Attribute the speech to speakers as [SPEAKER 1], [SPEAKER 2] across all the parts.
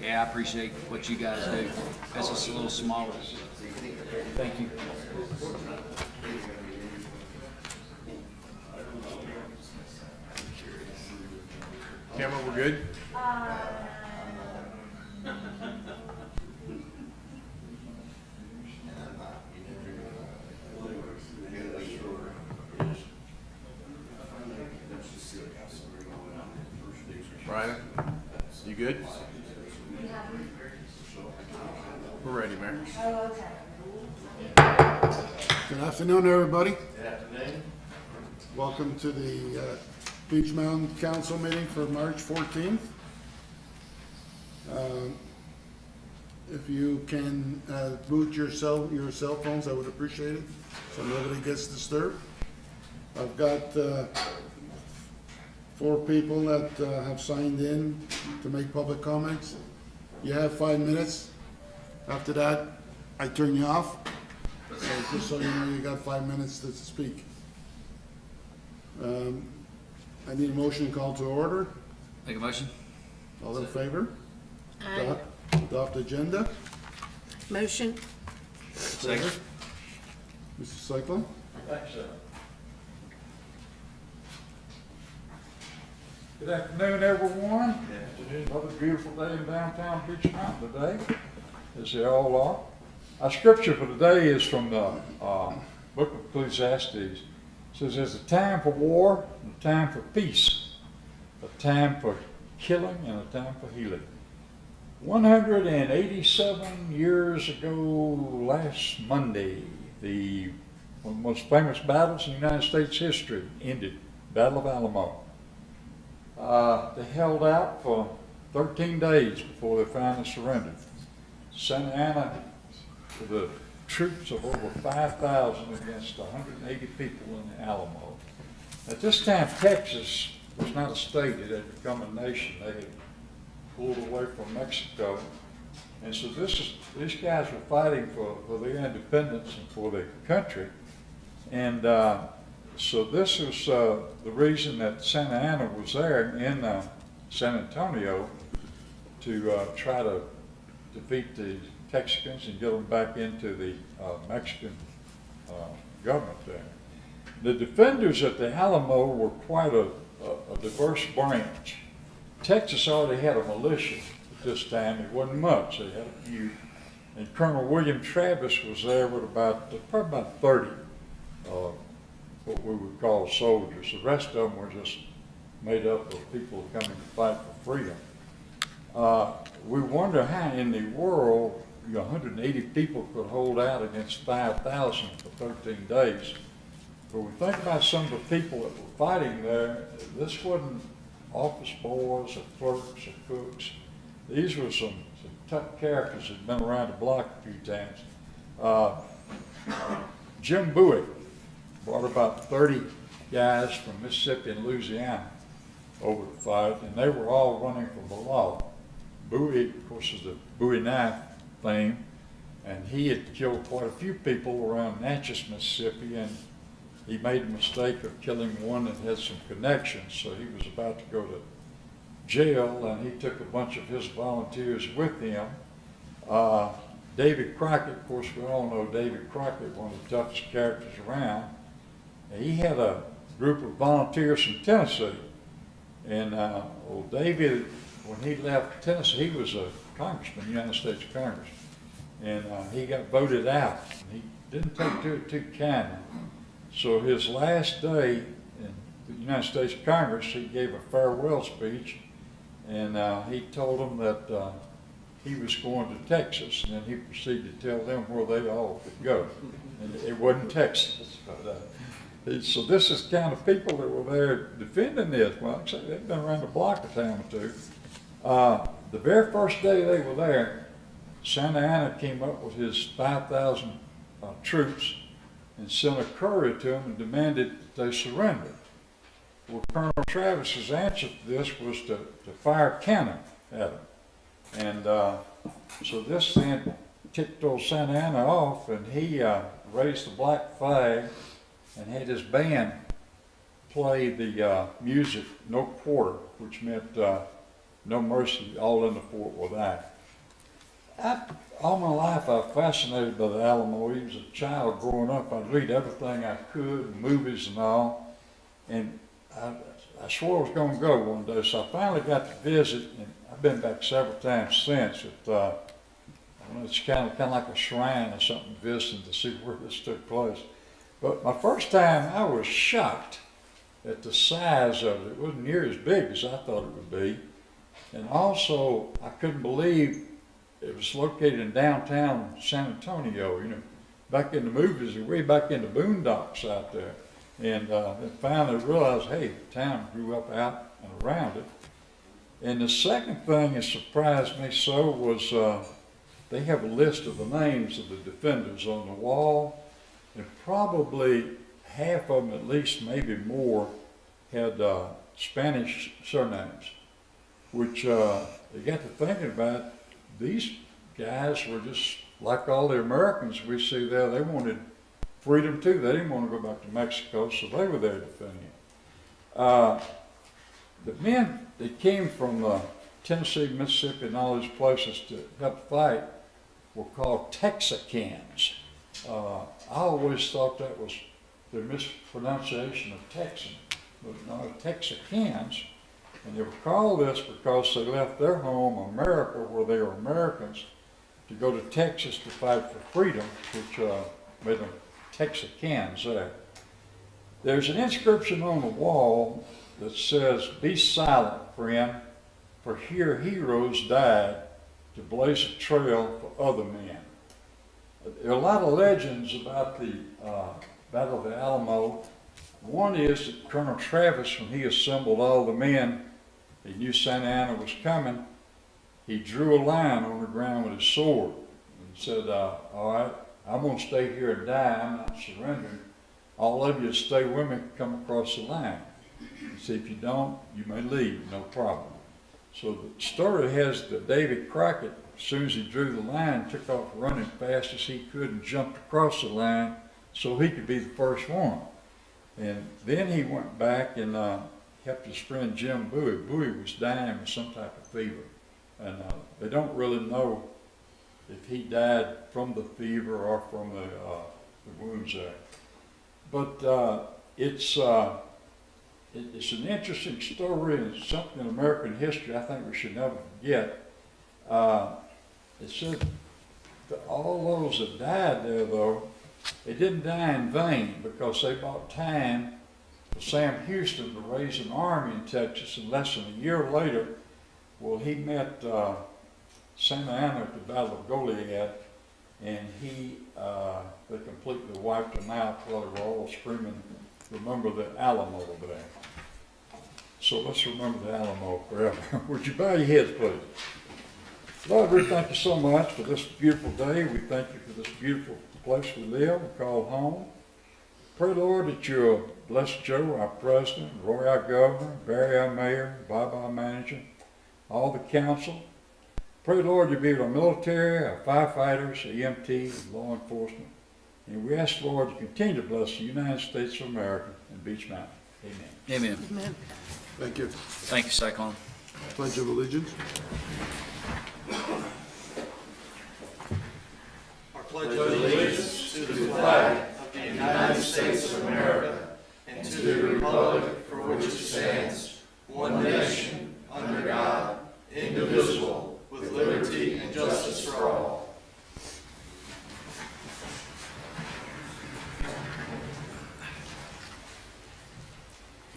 [SPEAKER 1] Yeah, I appreciate what you guys do. It's just a little smaller. Thank you.
[SPEAKER 2] Cameron, we're good? Brian, you good? We're ready, Mayor.
[SPEAKER 3] Good afternoon, everybody. Good afternoon. Welcome to the Beach Mountain Council meeting for March 14th. If you can boot your cell phones, I would appreciate it, so nobody gets disturbed. I've got 4 people that have signed in to make public comments. You have 5 minutes. After that, I turn you off. So just so you know, you got 5 minutes to speak. I need a motion call to order.
[SPEAKER 1] Make a motion?
[SPEAKER 3] All in favor?
[SPEAKER 4] Aye.
[SPEAKER 3] Adopt agenda.
[SPEAKER 4] Motion.
[SPEAKER 1] Second.
[SPEAKER 3] Mr. Cyclone?
[SPEAKER 5] Good afternoon, everyone. It's another beautiful day in downtown Beach Mountain today, as they all are. Our scripture for today is from the book of Ecclesiastes. It says, there's a time for war and a time for peace, a time for killing and a time for healing. 187 years ago last Monday, one of the most famous battles in United States history ended, Battle of Alamo. They held out for 13 days before they finally surrendered. Santa Anna, with the troops of over 5,000 against 180 people in the Alamo. At this time, Texas was not a state, it had become a nation. They had pulled away from Mexico. And so these guys were fighting for their independence and for their country. And so this was the reason that Santa Anna was there in San Antonio to try to defeat the Texicans and get them back into the Mexican government there. The defenders at the Alamo were quite a diverse branch. Texas already had a militia at this time. It wasn't much. They had a few. And Colonel William Travis was there with probably about 30 what we would call soldiers. The rest of them were just made up of people coming to fight for freedom. We wonder how in the world 180 people could hold out against 5,000 for 13 days. But when we think about some of the people that were fighting there, this wasn't office boys or clerks or cooks. These were some tough characters that had been around the block a few times. Jim Bowie brought about 30 guys from Mississippi and Louisiana over to fight, and they were all running from the law. Bowie, of course, is the Bowie knife fame, and he had killed quite a few people around Natchez, Mississippi, and he made the mistake of killing one that had some connections, so he was about to go to jail, and he took a bunch of his volunteers with him. David Crockett, of course, we all know David Crockett, one of the toughest characters around. And he had a group of volunteers from Tennessee, and David, when he left Tennessee, he was a congressman, United States Congress, and he got voted out. And he didn't take to it too kindly. So his last day in the United States Congress, he gave a farewell speech, and he told them that he was going to Texas, and then he proceeded to tell them where they all could go. And it wasn't Texas. But, so this is the kind of people that were there defending this. Well, like I say, they've been around the block a time or two. The very first day they were there, Santa Anna came up with his 5,000 troops and sent a courier to them and demanded that they surrender. Well, Colonel Travis's answer to this was to fire cannon at them. And so this then ticked old Santa Anna off, and he raised the black flag and had his band play the music, No Quarter, which meant no mercy, all in the fort will die. All my life, I was fascinated by the Alamo. Even as a child growing up, I'd read everything I could, movies and all. And I swore I was going to go one day, so I finally got to visit, and I've been back several times since. It's kind of like a shrine or something, visiting to see where this took place. But my first time, I was shocked at the size of it. It wasn't near as big as I thought it would be. And also, I couldn't believe it was located in downtown San Antonio. You know, back in the movies, way back in the boondocks out there. And then finally realized, hey, the town grew up out and around it. And the second thing that surprised me so was they have a list of the names of the defenders on the wall, and probably half of them, at least maybe more, had Spanish surnames, which they got to thinking about. These guys were just like all the Americans we see there. They wanted freedom too. They didn't want to go back to Mexico, so they were there defending it. The men that came from Tennessee, Mississippi, and all these places to help fight were called Texicans. I always thought that was the mispronunciation of Texan, but no, Texicans. And they were called this because they left their home, America, where they were Americans, to go to Texas to fight for freedom, which made them Texicans there. There's an inscription on the wall that says, "Be silent, friend, for here heroes died to blaze a trail for other men." There are a lot of legends about the Battle of the Alamo. One is that Colonel Travis, when he assembled all the men, he knew Santa Anna was coming, he drew a line on the ground with his sword and said, all right, I'm going to stay here and die, I'm not surrendering. All of you stay with me, come across the line. He said, if you don't, you may leave, no problem. So the story has that Davy Crockett, as soon as he drew the line, took off running fast as he could and jumped across the line so he could be the first one. And then he went back and helped his friend Jim Bowie. Bowie was dying with some type of fever. And they don't really know if he died from the fever or from the wounds there. But it's an interesting story, and it's something in American history I think we should never forget. It says that all those that died there, though, they didn't die in vain, because they bought time for Sam Houston to raise an army in Texas, and less than a year later, well, he met Santa Anna at the Battle of Goliad, and they completely wiped them out while they were all screaming, "Remember the Alamo" there. So let's remember the Alamo forever. Would you bow your heads, please? Lord, we thank you so much for this beautiful day. We thank you for this beautiful place we live, we call home. Pray, Lord, that you'll bless Joe, our president, Roy, our governor, Barry, our mayor, Bob, our manager, all the council. Pray, Lord, you be with our military, our firefighters, EMT, law enforcement. And we ask, Lord, to continue to bless the United States of America and Beech Mountain. Amen.
[SPEAKER 1] Amen.
[SPEAKER 4] Amen.
[SPEAKER 3] Thank you.
[SPEAKER 1] Thank you, Cyclone.
[SPEAKER 3] Pledge of allegiance.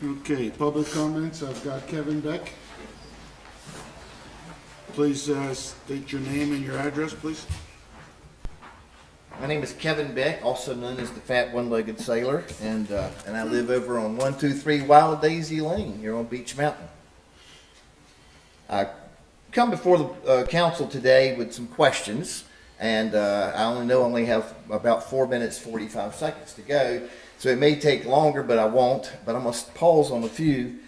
[SPEAKER 3] Okay, public comments. I've got Kevin Beck. Please state your name and your address, please.
[SPEAKER 6] My name is Kevin Beck, also known as the Fat One-Legged Sailor, and I live over on 123 Wild Daisy Lane here on Beech Mountain. I come before the council today with some questions, and I only have about 4 minutes 45 seconds to go, so it may take longer, but I won't. But I must pause on a few.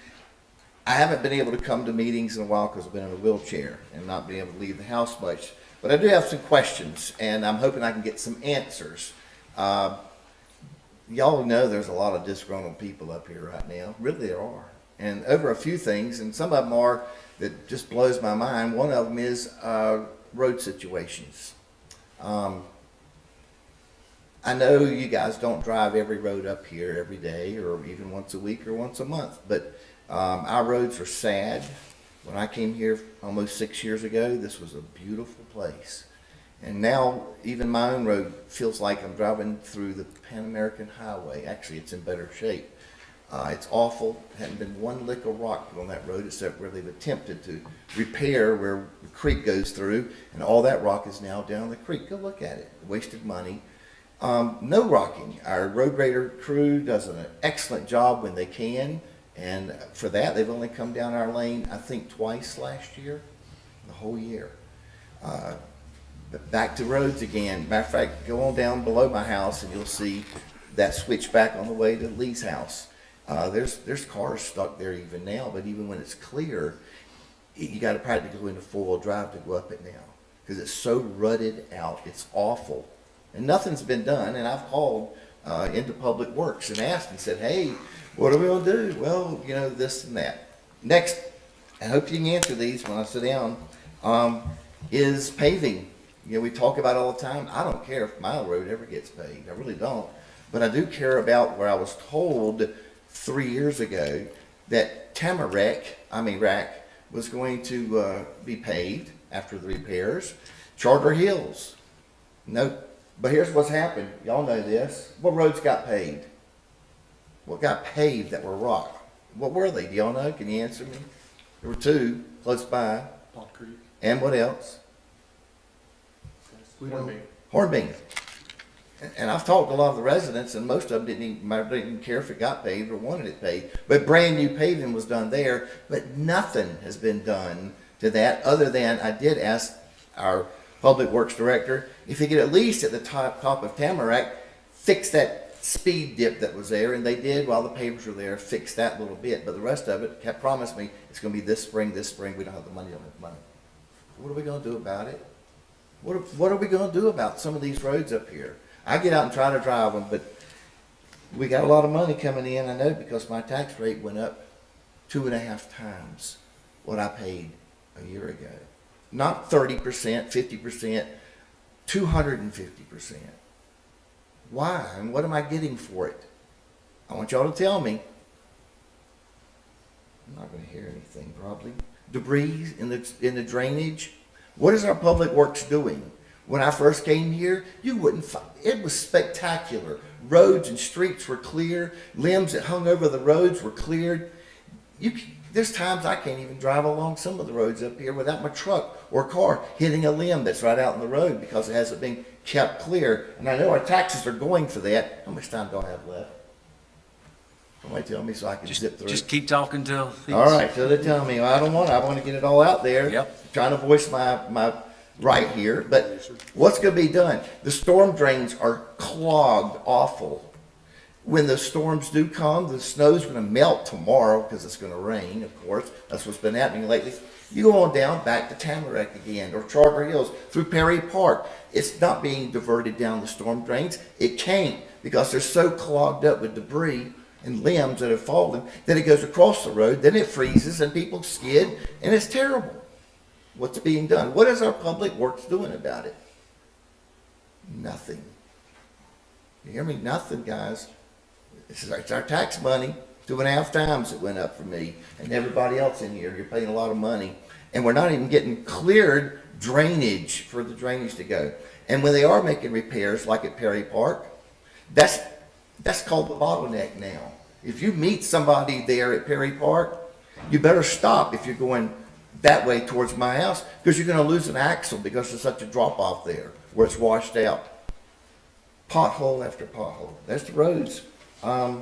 [SPEAKER 6] I haven't been able to come to meetings in a while because I've been in a wheelchair and not been able to leave the house much. But I do have some questions, and I'm hoping I can get some answers. Y'all know there's a lot of disgruntled people up here right now. Really, there are. and over a few things, and some of them are that just blows my mind. One of them is road situations. I know you guys don't drive every road up here every day or even once a week or once a month, but our roads are sad. When I came here almost 6 years ago, this was a beautiful place. And now even my own road feels like I'm driving through the Pan American Highway. Actually, it's in better shape. It's awful. Hadn't been one lick of rock put on that road except where they've attempted to repair where the creek goes through, and all that rock is now down the creek. Go look at it. Wasted money. No rocking. Our road grader crew does an excellent job when they can, and for that they've only come down our lane I think twice last year, the whole year. But back to roads again. Matter of fact, go on down below my house and you'll see that switch back on the way to Lee's house. There's cars stuck there even now, but even when it's clear, you got to practically go into four-wheel drive to go up it now because it's so rutted out. It's awful. And nothing's been done, and I've called into Public Works and asked and said, hey, what are we going to do? Well, you know, this and that. Next, I hope you can answer these when I sit down, is paving. You know, we talk about it all the time. I don't care if my road ever gets paved. I really don't. But I do care about where I was told 3 years ago that Tamarack was going to be paved after the repairs. Charter Hills, nope. But here's what's happened. Y'all know this. What roads got paved? What got paved that were rock? What were they? Do y'all know? Can you answer me? There were two close by.
[SPEAKER 2] Pond Creek.
[SPEAKER 6] And what else? Hornbeam. And I've talked to a lot of the residents, and most of them didn't even care if it got paved or wanted it paved. But brand new paving was done there, but nothing has been done to that other than I did ask our Public Works Director if he could at least at the top of Tamarack fix that speed dip that was there, and they did while the pavers were there, fix that little bit. But the rest of it kept promised me it's going to be this spring. We don't have the money, What are we going to do about it? What are we going to do about some of these roads up here? I get out and try to drive them, but we got a lot of money coming in, I know, because my tax rate went up 2.5 times what I paid a year ago. Not 30%, 50%, 250%. Why? And what am I getting for it? I want y'all to tell me. I'm not going to hear anything probably. Debris in the drainage. What is our Public Works doing? When I first came here, you wouldn't find, it was spectacular. Roads and streets were clear. Limbs that hung over the roads were cleared. There's times I can't even drive along some of the roads up here without my truck or car hitting a limb that's right out in the road because it hasn't been kept clear. And I know our taxes are going for that. How much time do I have left? Somebody tell me so I can zip through.
[SPEAKER 1] Just keep talking till.
[SPEAKER 6] All right, so they're telling me, well, I want to get it all out there.
[SPEAKER 1] Yep.
[SPEAKER 6] Trying to voice my right here, but what's going to be done? The storm drains are clogged, awful. When the storms do come, the snow's going to melt tomorrow because it's going to rain, of course. That's what's been happening lately. You go on down back to Tamarack again or Charter Hills through Perry Park. It's not being diverted down the storm drains. It can't because they're so clogged up with debris and limbs that have fallen that it goes across the road, then it freezes and people skid, and it's terrible. What's being done? What is our Public Works doing about it? Nothing. You hear me? Nothing, guys. It's our tax money. 2.5 times it went up for me and everybody else in here. You're paying a lot of money. And we're not even getting cleared drainage for the drainage to go. And when they are making repairs, like at Perry Park, that's called the bottleneck now. If you meet somebody there at Perry Park, you better stop if you're going that way towards my house because you're going to lose an axle because there's such a drop off there where it's washed out. Pothole after pothole. That's the roads. I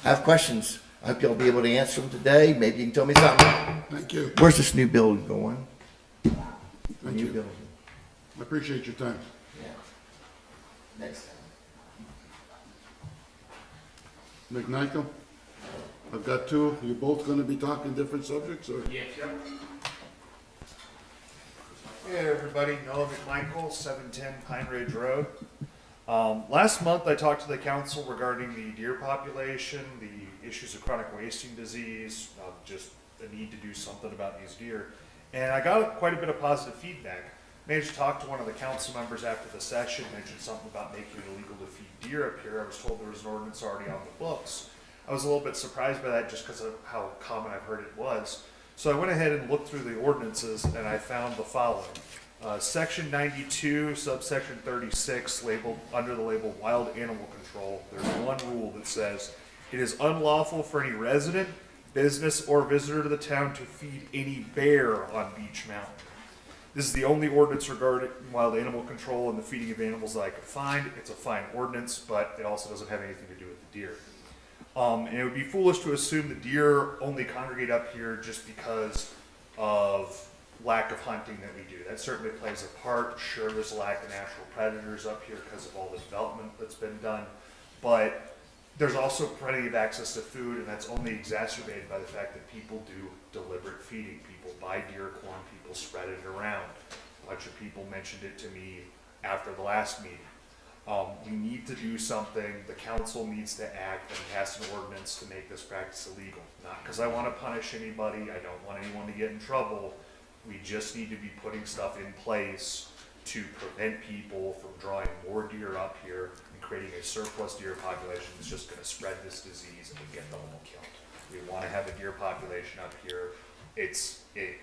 [SPEAKER 6] have questions. I hope you'll be able to answer them today. Maybe you can tell me something.
[SPEAKER 3] Thank you.
[SPEAKER 6] Where's this new building going?
[SPEAKER 3] Thank
[SPEAKER 6] New
[SPEAKER 3] you.
[SPEAKER 6] building.
[SPEAKER 3] I appreciate your time.
[SPEAKER 6] Yeah. Next time.
[SPEAKER 3] McNichol, I've got two. You're both going to be talking different subjects, or?
[SPEAKER 7] Hey everybody, Noah McMichael, 710 Pine Ridge Road. Last month I talked to the council regarding the deer population, the issues of chronic wasting disease, just the need to do something about these deer. And I got quite a bit of positive feedback. Managed to talk to one of the council members after the session, mentioned something about making it illegal to feed deer up here. I was told there was an ordinance already on the books. I was a little bit surprised by that just because of how common I've heard it was. So I went ahead and looked through the ordinances and I found the following. Section 92, subsection 36, labeled under the label wild animal control, there's one rule that says, it is unlawful for any resident, business, or visitor to the town to feed any bear on Beech Mountain. This is the only ordinance regarding wild animal control and the feeding of animals that I could find. It's a fine ordinance, but it also doesn't have anything to do with the deer. And it would be foolish to assume the deer only congregate up here just because of lack of hunting that we do. That certainly plays a part. Sure, there's a lack of natural predators up here because of all the development that's been done, but there's also plenty of access to food, and that's only exacerbated by the fact that people do deliberate feeding. People buy deer corn, people spread it around. A bunch of people mentioned it to me after the last meeting. You need to do something. The council needs to act and pass an ordinance to make this practice illegal. Not because I want to punish anybody. I don't want anyone to get in trouble. We just need to be putting stuff in place to prevent people from drawing more deer up here and creating a surplus deer population that's just going to spread this disease and get them all killed. We want to have a deer population up here.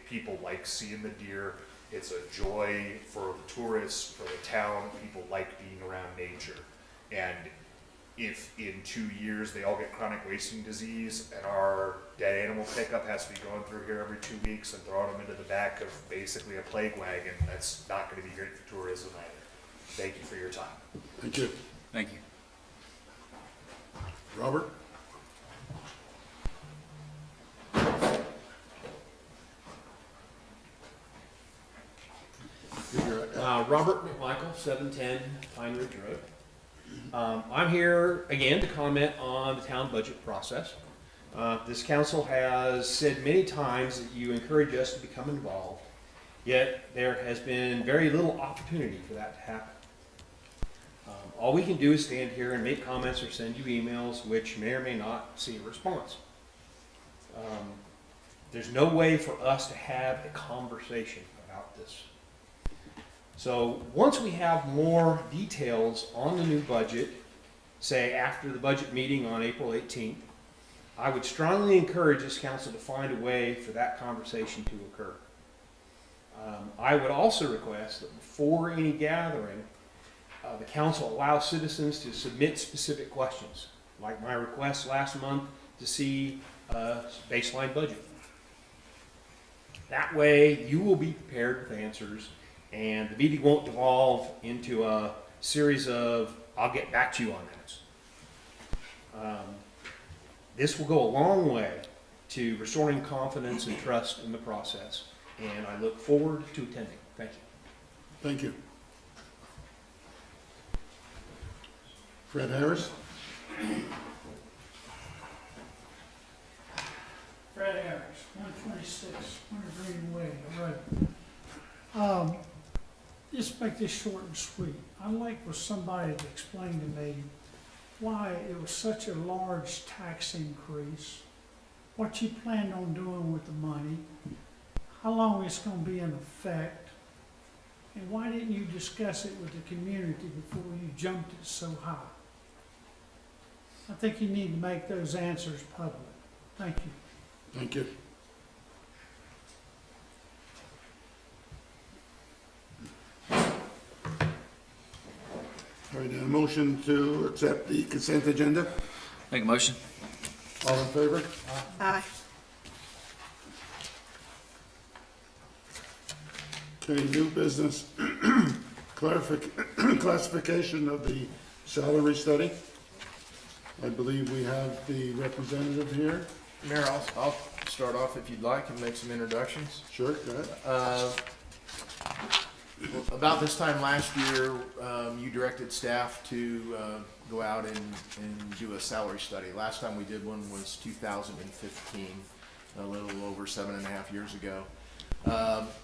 [SPEAKER 7] People like seeing the deer. It's a joy for the tourists, for the town. People like being around nature. And if in 2 years they all get chronic wasting disease and our dead animal pickup has to be going through here every 2 weeks and throwing them into the back of basically a plague wagon, that's not going to be great for tourism either. Thank you for your time.
[SPEAKER 3] Thank you.
[SPEAKER 1] Thank you.
[SPEAKER 3] Robert?
[SPEAKER 8] Robert McMichael, 710 Pine Ridge Road. I'm here again to comment on the town budget process. This council has said many times that you encourage us to become involved, yet there has been very little opportunity for that to happen. All we can do is stand here and make comments or send you emails which may or may not see a response. There's no way for us to have a conversation about this. So once we have more details on the new budget, say after the budget meeting on April 18th, I would strongly encourage this council to find a way for that conversation to occur. I would also request that before any gathering, the council allow citizens to submit specific questions, like my request last month to see a baseline budget. That way you will be prepared with answers, and the meeting won't devolve into a series of, I'll get back to you on that. This will go a long way to restoring confidence and trust in the process, and I look forward to attending. Thank you.
[SPEAKER 3] Thank you. Fred Harris?
[SPEAKER 9] Fred Harris, 126 Winter Green Way, Road. Just make this short and sweet. I'd like for somebody to explain to me why it was such a large tax increase, what you planned on doing with the money, how long it's going to be in effect, and why didn't you discuss it with the community before you jumped it so high? I think you need to make those answers public. Thank you.
[SPEAKER 3] Thank you. All right, a motion to accept the consent agenda.
[SPEAKER 1] Make a motion.
[SPEAKER 3] All in favor?
[SPEAKER 4] Aye.
[SPEAKER 3] Okay, new business. Classification of the salary study. I believe we have the representative here.
[SPEAKER 2] Mayor, I'll start off if you'd like and make some introductions.
[SPEAKER 3] Sure, go ahead.
[SPEAKER 2] About this time last year, you directed staff to go out and do a salary study. Last time we did one was 2015, a little over 7.5 years ago.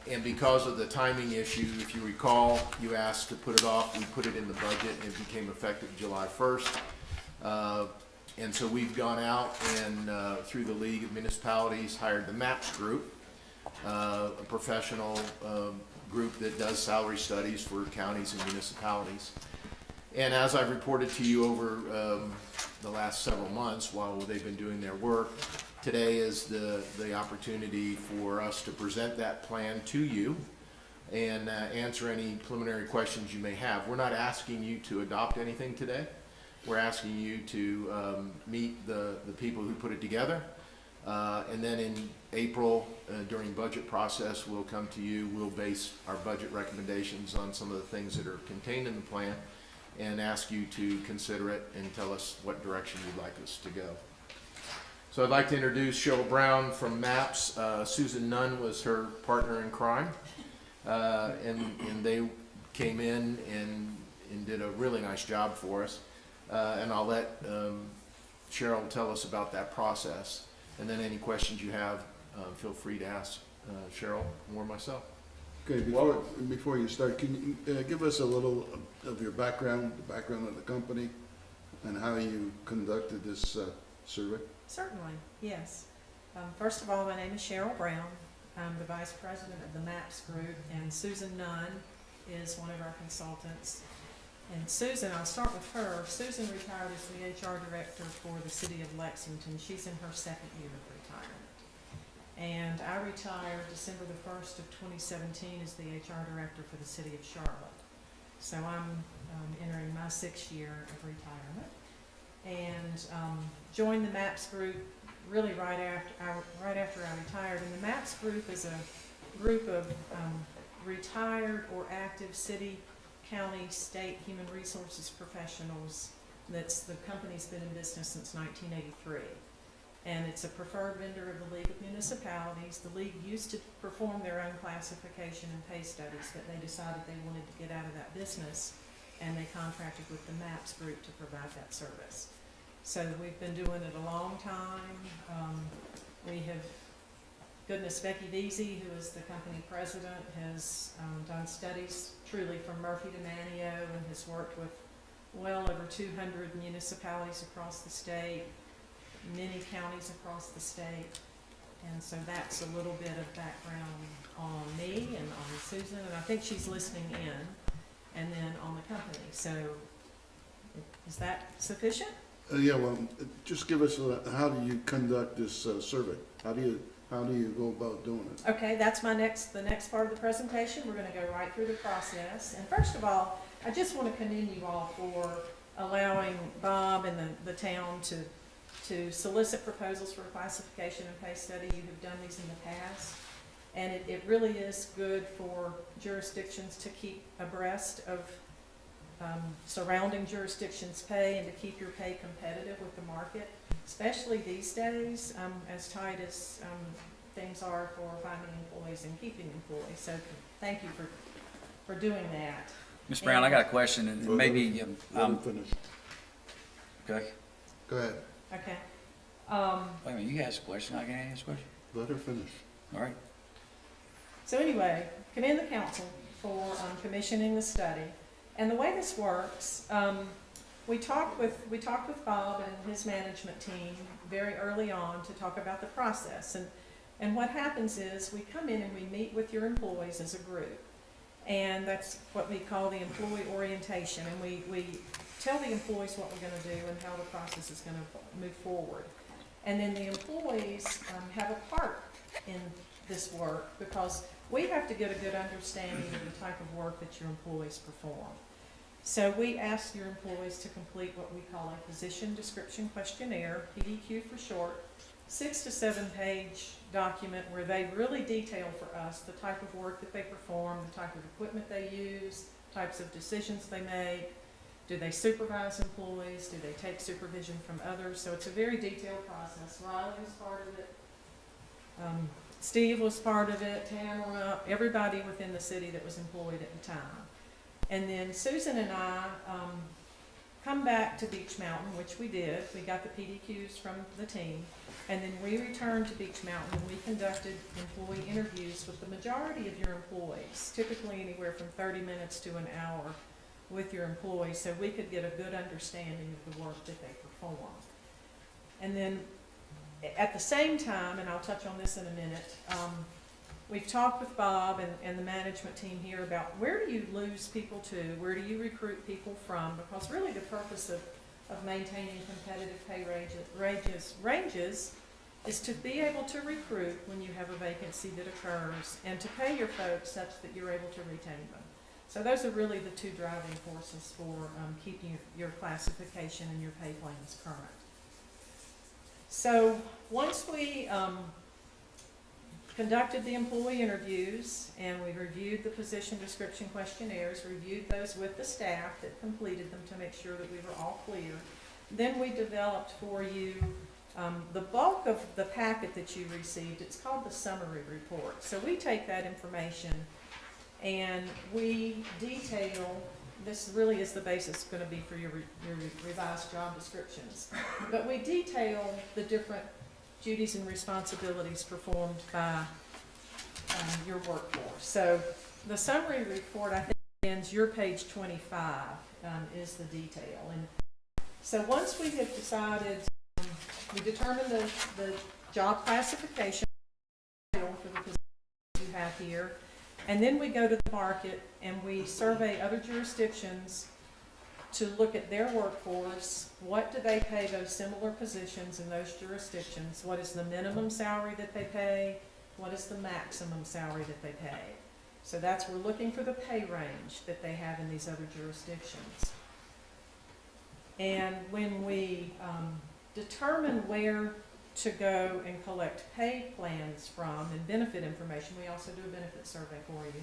[SPEAKER 2] And because of the timing issue, if you recall, you asked to put it off. We put it in the budget and it became effective July 1st. And so we've gone out and, through the League of Municipalities, hired the MAPS group, a professional group that does salary studies for counties and municipalities. And as I've reported to you over the last several months while they've been doing their work, today is the opportunity for us to present that plan to you and answer any preliminary questions you may have. We're not asking you to adopt anything today. We're asking you to meet the people who put it together. And then in April, during budget process, we'll come to you. We'll base our budget recommendations on some of the things that are contained in the plan and ask you to consider it and tell us what direction you'd like us to go. So I'd like to introduce Cheryl Brown from MAPS. Susan Nunn was her partner in crime. And they came in and did a really nice job for us. And I'll let Cheryl tell us about that process. And then any questions you have, feel free to ask Cheryl or myself.
[SPEAKER 3] Okay, before you start, can you give us a little of your background, the background of the company, and how you conducted this survey?
[SPEAKER 10] Certainly, yes. First of all, my name is Cheryl Brown. I'm the vice president of the MAPS group, and Susan Nunn is one of our consultants. And Susan, I'll start with her. Susan retired as the HR director for the city of Lexington. She's in her second year of retirement. And I retired December the 1st of 2017 as the HR director for the city of Charlotte. So I'm entering my 6th year of retirement. And joined the MAPS group really right after I retired. And the MAPS group is a group of retired or active city, county, state human resources professionals. The company's been in business since 1983. And it's a preferred vendor of the League of Municipalities. The League used to perform their own classification and pay studies, but they decided they wanted to get out of that business, and they contracted with the MAPS group to provide that service. So we've been doing it a long time. We have, goodness, Becky Deasy, who is the company president, has done studies truly from Murphy to Manteo and has worked with well over 200 municipalities across the state, many counties across the state. And so that's a little bit of background on me and on Susan, and I think she's listening in, and then on the company. So is that sufficient?
[SPEAKER 3] Yeah, well, just give us, how do you conduct this survey? How do you go about doing it?
[SPEAKER 10] Okay, that's the next part of the presentation. We're gonna go right through the process. And first of all, I just wanna commend you all for allowing Bob and the town to solicit proposals for a classification and pay study. You have done these in the past. And it really is good for jurisdictions to keep abreast of surrounding jurisdictions' pay and to keep your pay competitive with the market, especially these days, as tight as things are for finding employees and keeping employees. So thank you for doing that.
[SPEAKER 1] Ms. Brown, I got a question, and maybe,
[SPEAKER 3] Let him finish.
[SPEAKER 1] okay.
[SPEAKER 3] Go ahead,
[SPEAKER 10] Okay.
[SPEAKER 1] Wait a minute, you asked a question, I can ask a question?
[SPEAKER 3] let her finish.
[SPEAKER 1] All right.
[SPEAKER 10] So anyway, commend the council for commissioning the study. And the way this works, we talked with Bob and his management team very early on to talk about the process. And what happens is we come in and we meet with your employees as a group. And that's what we call the employee orientation. And we tell the employees what we're going to do and how the process is going to move forward. And then the employees have a part in this work because we have to get a good understanding of the type of work that your employees perform. So we ask your employees to complete what we call a position description questionnaire, PDQ for short, 6 to 7 page document where they really detail for us the type of work that they perform, the type of equipment they use, types of decisions they make. Do they supervise employees? Do they take supervision from others? So it's a very detailed process. Riley was part of it. Steve was part of it. Tamara, everybody within the city that was employed at the time. And then Susan and I come back to Beech Mountain, which we did. We got the PDQs from the team. And then we returned to Beech Mountain and we conducted employee interviews with the majority of your employees, typically anywhere from 30 minutes to an hour with your employees, so we could get a good understanding of the work that they perform. And then at the same time, and I'll touch on this in a minute, we've talked with Bob and the management team here about where do you lose people to, where do you recruit people from, because really the purpose of maintaining competitive pay ranges is to be able to recruit when you have a vacancy that occurs and to pay your folks such that you're able to retain them. So those are really the two driving forces for keeping your classification and your pay plans current. So once we conducted the employee interviews and we reviewed the position description questionnaires, reviewed those with the staff that completed them to make sure that we were all clear, then we developed for you the bulk of the packet that you received. It's called the summary report. So we take that information and we detail, this really is the basis going to be for your revised job descriptions, but we detail the different duties and responsibilities performed by your workforce. So the summary report, I think, ends your page 25 is the detail. And so once we have decided, we determine the job classification for the position you have here, and then we go to the market and we survey other jurisdictions to look at their workforce. What do they pay those similar positions in those jurisdictions? What is the minimum salary that they pay? What is the maximum salary that they pay? So that's, we're looking for the pay range that they have in these other jurisdictions. And when we determine where to go and collect pay plans from and benefit information, we also do a benefit survey for you.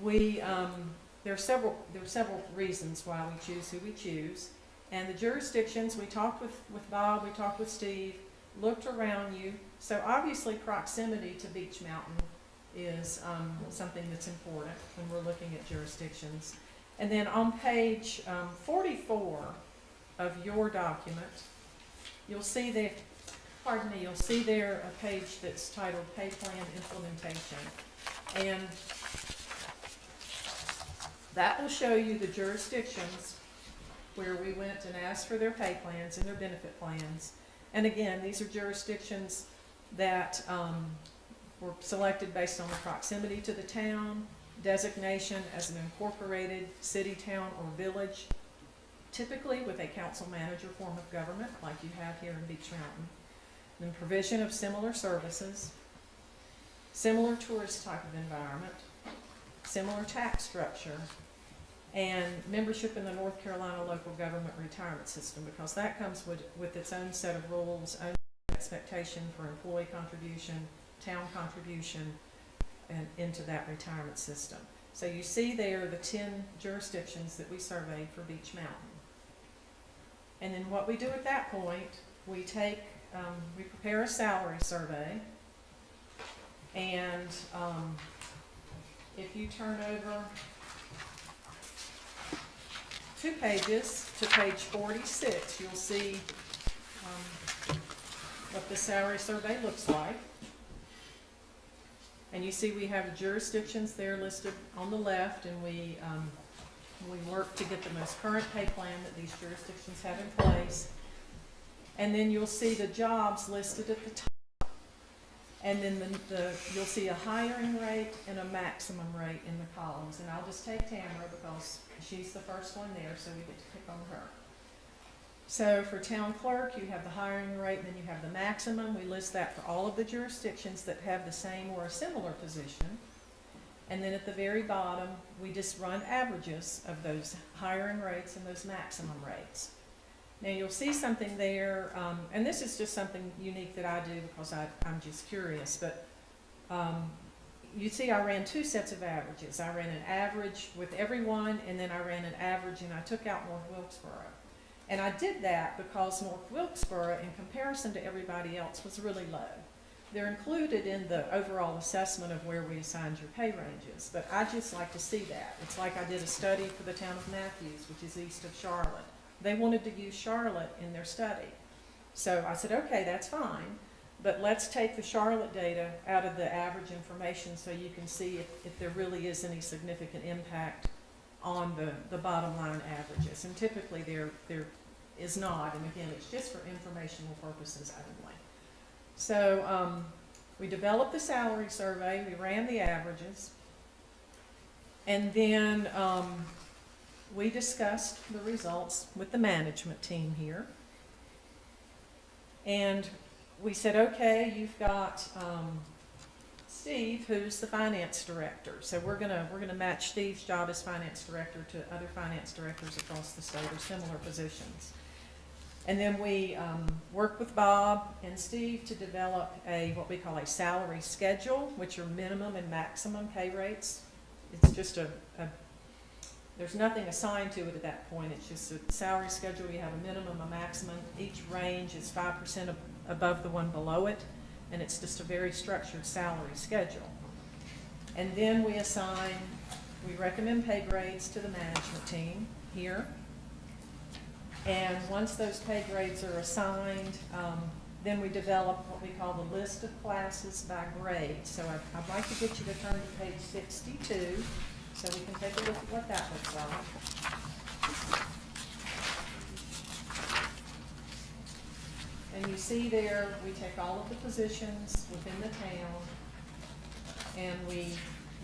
[SPEAKER 10] We there are several reasons why we choose who we choose, and the jurisdictions, we talked with Bob, we talked with Steve, looked around you. So obviously proximity to Beech Mountain is something that's important when we're looking at jurisdictions. And then on page 44 of your document, you'll see there, you'll see there a page that's titled Pay Plan Implementation. And that will show you the jurisdictions where we went and asked for their pay plans and their benefit plans. And again, these are jurisdictions that were selected based on the proximity to the town, designation as an incorporated city, town, or village, typically with a council manager form of government like you have here in Beech Mountain. Then provision of similar services, similar tourist type of environment, similar tax structure, and membership in the North Carolina Local Government Retirement System, because that comes with its own set of rules, own expectation for employee contribution, town contribution, and into that retirement system. So you see there the 10 jurisdictions that we surveyed for Beech Mountain. And then what we do at that point, we take, we prepare a salary survey, and if you turn over 2 pages to page 46, you'll see what the salary survey looks like. And you see we have the jurisdictions there listed on the left, and we work to get the most current pay plan that these jurisdictions have in place. And then you'll see the jobs listed at the top. And then you'll see a hiring rate and a maximum rate in the columns. And I'll just take Tamara because she's the first one there, so we get to pick on her. So for town clerk, you have the hiring rate, and then you have the maximum. We list that for all of the jurisdictions that have the same or a similar position. And then at the very bottom, we just run averages of those hiring rates and those maximum rates. Now you'll see something there, and this is just something unique that I do because I'm just curious, but you see I ran 2 sets of averages. I ran an average with everyone, and then I ran an average and I took out North Wilkesboro. And I did that because North Wilkesboro, in comparison to everybody else, was really low. They're included in the overall assessment of where we assigned your pay ranges, but I just like to see that. It's like I did a study for the town of Matthews, which is east of Charlotte. They wanted to use Charlotte in their study. So I said, okay, that's fine, but let's take the Charlotte data out of the average information so you can see if there really is any significant impact on the bottom line averages. And typically there is not, and again, it's just for informational purposes only. So, we developed the salary survey, we ran the averages, and then, we discussed the results with the management team here. And we said, okay, you've got, Steve, who's the finance director. So we're gonna match Steve's job as finance director to other finance directors across the state or similar positions. And then we worked with Bob and Steve to develop what we call a salary schedule, which are minimum and maximum pay rates. It's just there's nothing assigned to it at that point. It's just a salary schedule. You have a minimum, a maximum. Each range is 5% above the one below it. And it's just a very structured salary schedule. And then we recommend pay grades to the management team here. And once those pay grades are assigned, then we develop what we call the list of classes by grade. So I'd like to get you to turn to page 62 so we can take a look at what that looks like. And you see there, we take all of the positions within the town and we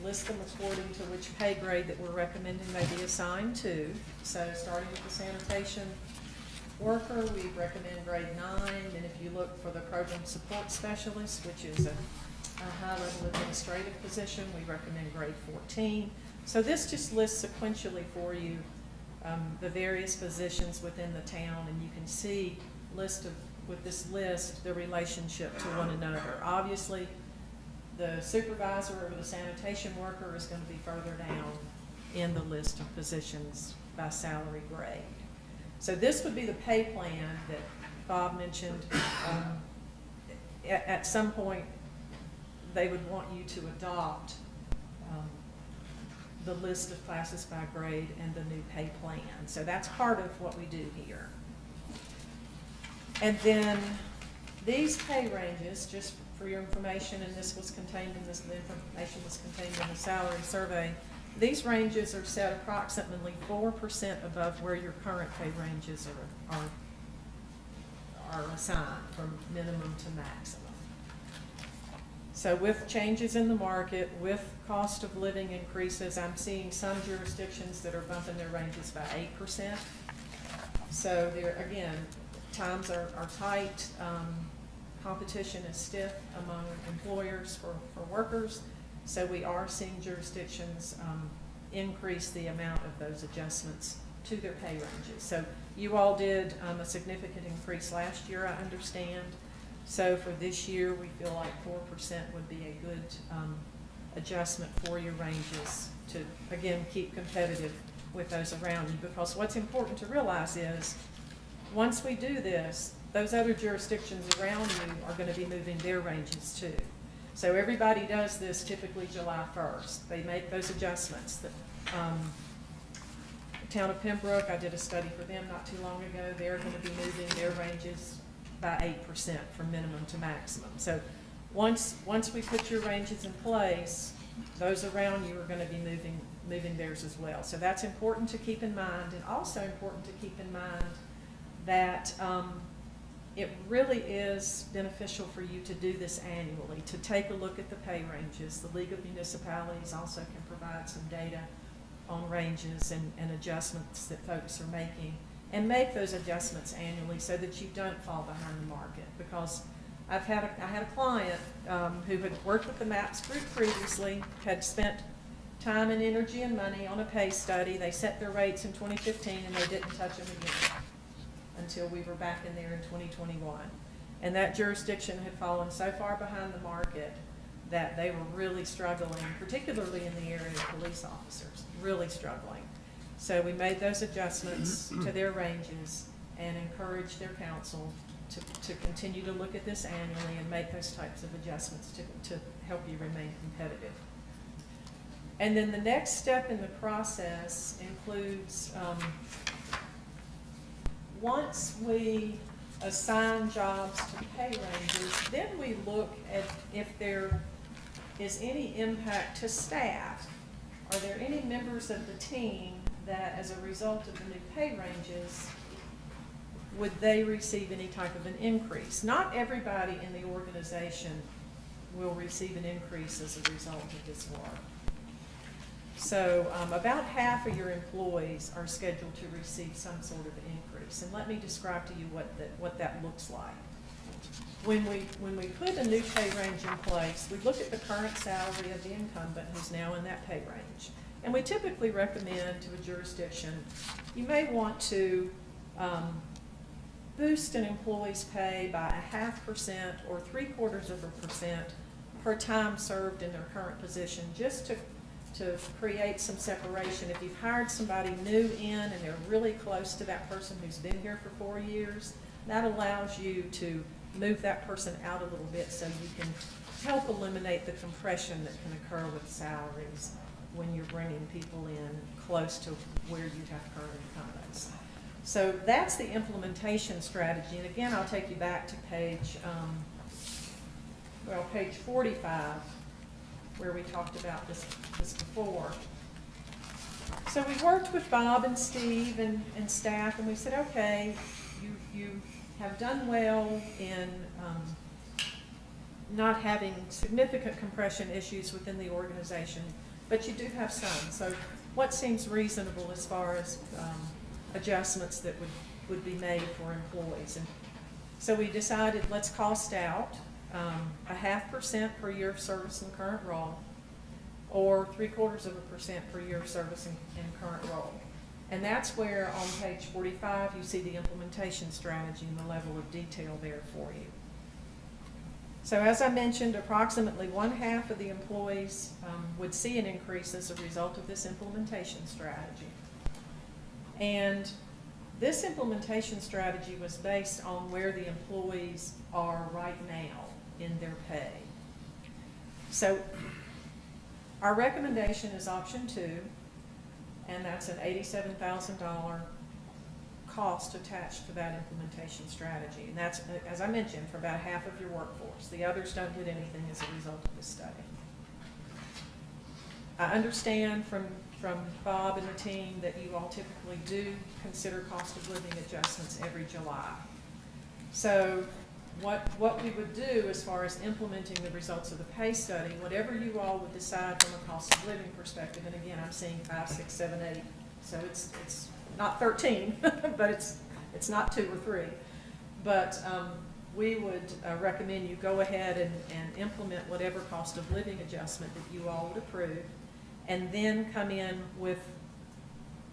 [SPEAKER 10] list them according to which pay grade that we're recommending they be assigned to. So starting with the sanitation worker, we recommend grade 9. And if you look for the program support specialist, which is a high-level administrative position, we recommend grade 14. So this just lists sequentially for you the various positions within the town, and you can see with this list the relationship to one another. Obviously, the supervisor or the sanitation worker is going to be further down in the list of positions by salary grade. So this would be the pay plan that Bob mentioned. At some point, they would want you to adopt the list of classes by grade and the new pay plan. So that's part of what we do here. And then these pay ranges, just for your information, and this was contained in this, the information was contained in the salary survey, these ranges are set approximately 4% above where your current pay ranges are assigned from minimum to maximum. So with changes in the market, with cost of living increases, I'm seeing some jurisdictions that are bumping their ranges by 8%. So there, again, times are tight, competition is stiff among employers for workers, so we are seeing jurisdictions increase the amount of those adjustments to their pay ranges. So you all did a significant increase last year, I understand. So for this year, we feel like 4% would be a good adjustment for your ranges to, again, keep competitive with those around you. Because what's important to realize is, once we do this, those other jurisdictions around you are going to be moving their ranges too. So everybody does this typically July 1st. They make those adjustments. The town of Pembroke, I did a study for them not too long ago. They're going to be moving their ranges by 8% from minimum to maximum. So once we put your ranges in place, those around you are going to be moving theirs as well. So that's important to keep in mind, and also important to keep in mind that it really is beneficial for you to do this annually, to take a look at the pay ranges. The League of Municipalities also can provide some data on ranges and adjustments that folks are making, and make those adjustments annually so that you don't fall behind the market. Because I had a client who had worked with the MAPS group previously, had spent time and energy and money on a pay study. They set their rates in 2015 and they didn't touch them again until we were back in there in 2021. And that jurisdiction had fallen so far behind the market that they were really struggling, particularly in the area of police officers, really struggling. So we made those adjustments to their ranges and encouraged their council to continue to look at this annually and make those types of adjustments to help you remain competitive. And then the next step in the process includes, once we assign jobs to pay ranges, then we look at if there is any impact to staff. Are there any members of the team that, as a result of the new pay ranges, would they receive any type of an increase? Not everybody in the organization will receive an increase as a result of this work. So about half of your employees are scheduled to receive some sort of increase. And let me describe to you what that looks like. When we put a new pay range in place, we look at the current salary of the incumbent who's now in that pay range. And we typically recommend to a jurisdiction, you may want to boost an employee's pay by 0.5% or 0.75% per time served in their current position, just to create some separation. If you've hired somebody new in and they're really close to that person who's been here for 4 years, that allows you to move that person out a little bit so you can help eliminate the compression that can occur with salaries when you're bringing people in close to where you have current incumbents. So that's the implementation strategy. And again, I'll take you back to page 45, where we talked about this before. So we worked with Bob and Steve and staff, and we said, okay, you have done well in not having significant compression issues within the organization, but you do have some. So what seems reasonable as far as adjustments that would be made for employees? And so we decided, let's cost out 0.5% per year of service in current role, or 0.75% per year of service in current role. And that's where on page 45 you see the implementation strategy and the level of detail there for you. So as I mentioned, approximately 1/2 of the employees would see an increase as a result of this implementation strategy. And this implementation strategy was based on where the employees are right now in their pay. So our recommendation is option 2, and that's an $87,000 cost attached to that implementation strategy. And that's, as I mentioned, for about half of your workforce. The others don't get anything as a result of this study. I understand from Bob and the team that you all typically do consider cost of living adjustments every July. So what we would do as far as implementing the results of the pay study, whatever you all would decide from a cost of living perspective, and again, I'm seeing 5, 6, 7, 8, so it's not 13, but it's not 2 or 3. But we would recommend you go ahead and implement whatever cost of living adjustment that you all would approve, and then come in with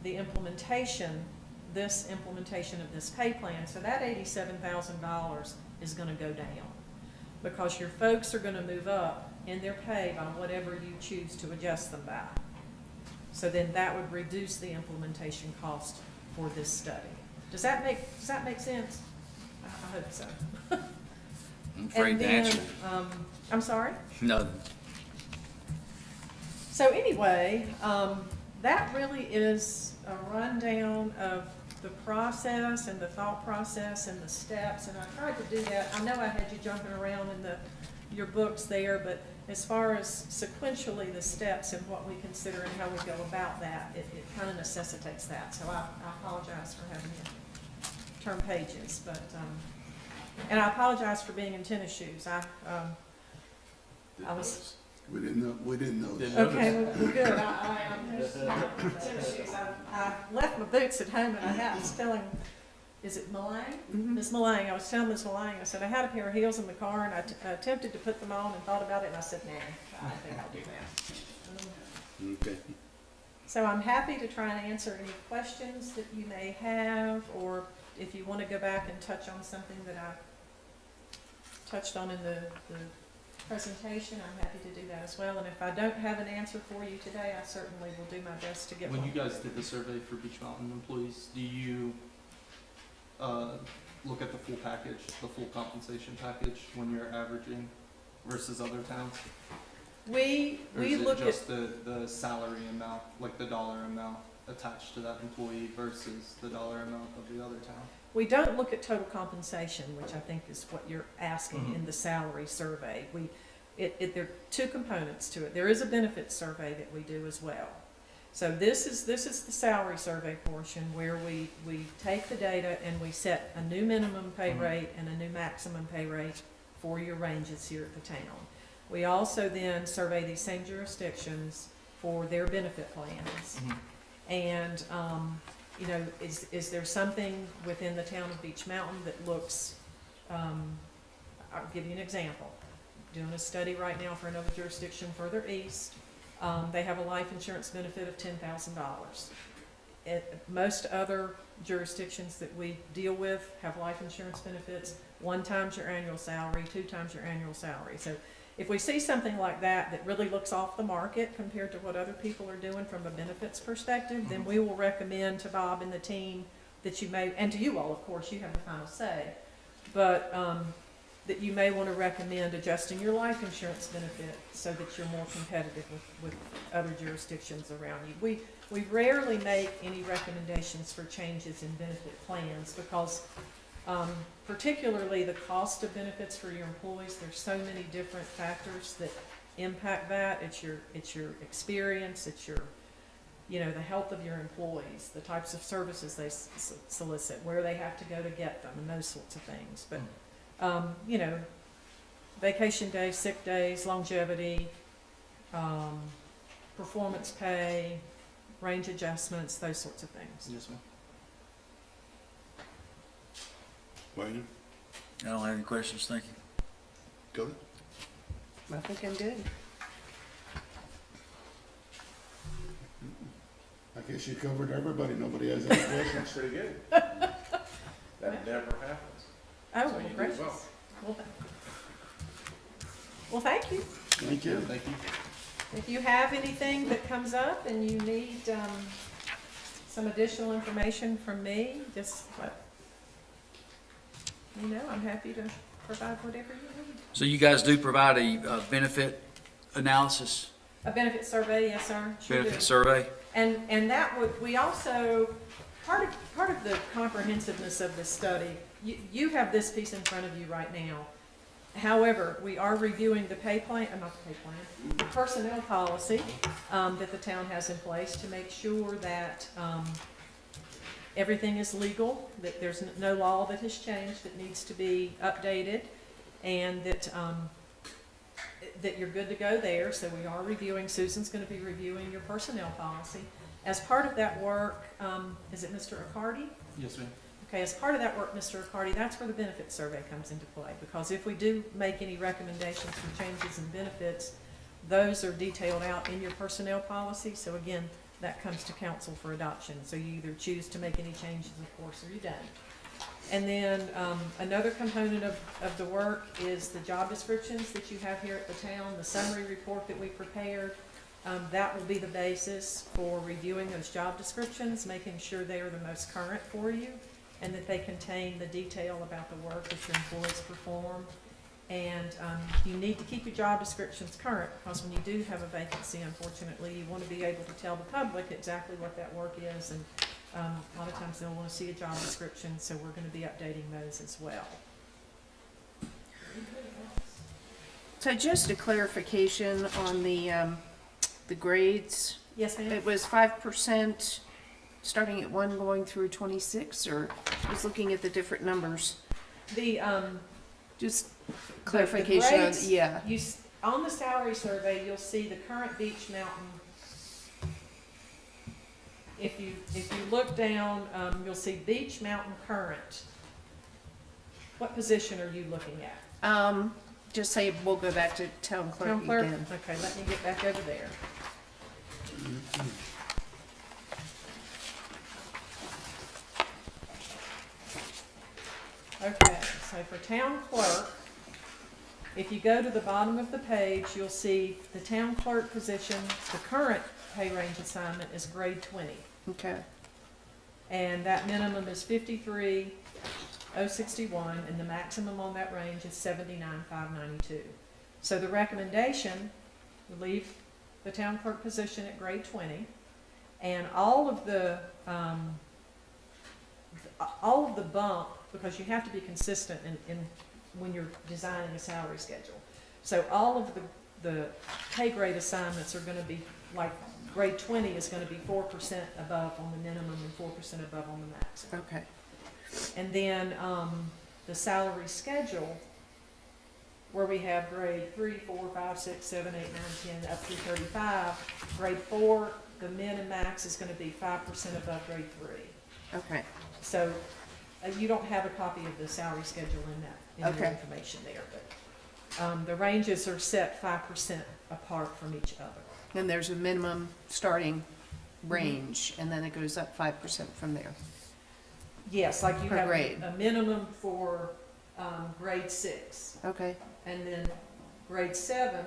[SPEAKER 10] the implementation, this implementation of this pay plan. So that $87,000 is going to go down because your folks are going to move up in their pay by whatever you choose to adjust them by. So then that would reduce the implementation cost for this study. Does that make sense? I hope so.
[SPEAKER 1] I'm afraid to answer.
[SPEAKER 10] I'm sorry?
[SPEAKER 1] No.
[SPEAKER 10] So anyway, that really is a rundown of the process and the thought process and the steps, and I tried to do that. I know I had you jumping around in your books there, but as far as sequentially the steps and what we consider and how we go about that, it kind of necessitates that. So I apologize for having to turn pages, but and I apologize for being in tennis shoes. I was.
[SPEAKER 3] We didn't know.
[SPEAKER 10] Okay, well, good. I left my boots at home and I was telling, is it Malang? Miss Malang, I was telling Miss Malang, I said, I had a pair of heels in the car and I attempted to put them on and thought about it and I said, nah, I think I'll do that.
[SPEAKER 1] Okay.
[SPEAKER 10] So I'm happy to try and answer any questions that you may have, or if you want to go back and touch on something that I touched on in the presentation, I'm happy to do that as well. And if I don't have an answer for you today, I certainly will do my best to get one.
[SPEAKER 11] When you guys did the survey for Beach Mountain employees, do you look at the full package, the full compensation package when you're averaging versus other towns?
[SPEAKER 10] We
[SPEAKER 11] Or is
[SPEAKER 10] look
[SPEAKER 11] it
[SPEAKER 10] at,
[SPEAKER 11] just the salary amount, like the dollar amount attached to that employee versus the dollar amount of the other town?
[SPEAKER 10] we don't look at total compensation, which I think is what you're asking in the salary survey. There are 2 components to it. There is a benefits survey that we do as well. So this is the salary survey portion where we take the data and we set a new minimum pay rate and a new maximum pay rate for your ranges here at the town. We also then survey these same jurisdictions for their benefit plans. And, you know, is there something within the town of Beech Mountain that looks, I'll give you an example. Doing a study right now for another jurisdiction further east. They have a life insurance benefit of $10,000. Most other jurisdictions that we deal with have life insurance benefits 1 times your annual salary, 2 times your annual salary. So if we see something like that that really looks off the market compared to what other people are doing from a benefits perspective, then we will recommend to Bob and the team that you may, and to you all, of course, you have the final say, but that you may want to recommend adjusting your life insurance benefit so that you're more competitive with other jurisdictions around you. We rarely make any recommendations for changes in benefit plans because particularly the cost of benefits for your employees, there's so many different factors that impact that. It's your experience, it's your, you know, the health of your employees, the types of services they solicit, where they have to go to get them, and those sorts of things. But you know, vacation days, sick days, longevity, performance pay, range adjustments, those sorts of things.
[SPEAKER 1] Yes, ma'am.
[SPEAKER 3] Wayne,
[SPEAKER 1] I don't have any questions, thank you.
[SPEAKER 3] go ahead.
[SPEAKER 4] I think I'm good.
[SPEAKER 3] I guess you covered everybody. Nobody has any questions.
[SPEAKER 2] Pretty good. That never happens.
[SPEAKER 10] Oh,
[SPEAKER 2] So
[SPEAKER 10] well,
[SPEAKER 2] you do
[SPEAKER 10] gracious.
[SPEAKER 2] well.
[SPEAKER 10] Well, thank you.
[SPEAKER 3] Thank you. Thank you.
[SPEAKER 10] If you have anything that comes up and you need some additional information from me, just let me know. I'm happy to provide whatever you need.
[SPEAKER 1] So you guys do provide a benefit analysis,
[SPEAKER 10] A benefit survey, yes, sir. Sure do.
[SPEAKER 1] benefit survey?
[SPEAKER 10] And that would, we also, part of the comprehensiveness of this study, you have this piece in front of you right now. However, we are reviewing the pay plan, not the pay plan, the personnel policy that the town has in place to make sure that everything is legal, that there's no law that has changed that needs to be updated, and that that you're good to go there. So we are reviewing, Susan's going to be reviewing your personnel policy. As part of that work, is it Mr. Accardi?
[SPEAKER 11] Yes, ma'am.
[SPEAKER 10] Okay, as part of that work, Mr. Accardi, that's where the benefit survey comes into play, because if we do make any recommendations for changes in benefits, those are detailed out in your personnel policy. So again, that comes to council for adoption. So you either choose to make any changes, of course, or you don't. And then another component of the work is the job descriptions that you have here at the town, the summary report that we prepared. That will be the basis for reviewing those job descriptions, making sure they are the most current for you, and that they contain the detail about the work that your employees perform. And you need to keep your job descriptions current, because when you do have a vacancy, unfortunately, you want to be able to tell the public exactly what that work is. And a lot of times they'll want to see a job description, so we're going to be updating those as well.
[SPEAKER 4] So just a clarification on the grades.
[SPEAKER 10] Yes, ma'am?
[SPEAKER 4] It was 5%, starting at 1 going through 26, or I was looking at the different numbers?
[SPEAKER 10] The,
[SPEAKER 4] Just
[SPEAKER 10] the
[SPEAKER 4] clarification on,
[SPEAKER 10] grades,
[SPEAKER 4] yeah.
[SPEAKER 10] on the salary survey, you'll see the current Beech Mountain. If you look down, you'll see Beech Mountain current. What position are you looking at?
[SPEAKER 4] Just say we'll go back to town clerk
[SPEAKER 10] Town clerk?
[SPEAKER 4] again.
[SPEAKER 10] Okay, let me get back over there. Okay, so for town clerk, if you go to the bottom of the page, you'll see the town clerk position, the current pay range assignment is grade 20.
[SPEAKER 4] Okay.
[SPEAKER 10] And that minimum is 53,061, and the maximum on that range is 79,592. So the recommendation would leave the town clerk position at grade 20, and all of the bump, because you have to be consistent in when you're designing a salary schedule. So all of the pay grade assignments are going to be like grade 20 is going to be 4% above on the minimum and 4% above on the maximum.
[SPEAKER 4] Okay,
[SPEAKER 10] And then the salary schedule, where we have grade 3, 4, 5, 6, 7, 8, 9, 10, up through 35. Grade 4, the min and max is going to be 5% above grade 3.
[SPEAKER 4] okay,
[SPEAKER 10] So you don't have a copy of the salary schedule in that, in your
[SPEAKER 4] Okay.
[SPEAKER 10] information there, but the ranges are set 5% apart from each other.
[SPEAKER 4] and there's a minimum starting range, and then it goes up 5% from there.
[SPEAKER 10] Yes, like you
[SPEAKER 4] Per
[SPEAKER 10] have
[SPEAKER 4] grade.
[SPEAKER 10] a minimum for grade 6,
[SPEAKER 4] Okay,
[SPEAKER 10] and then grade 7,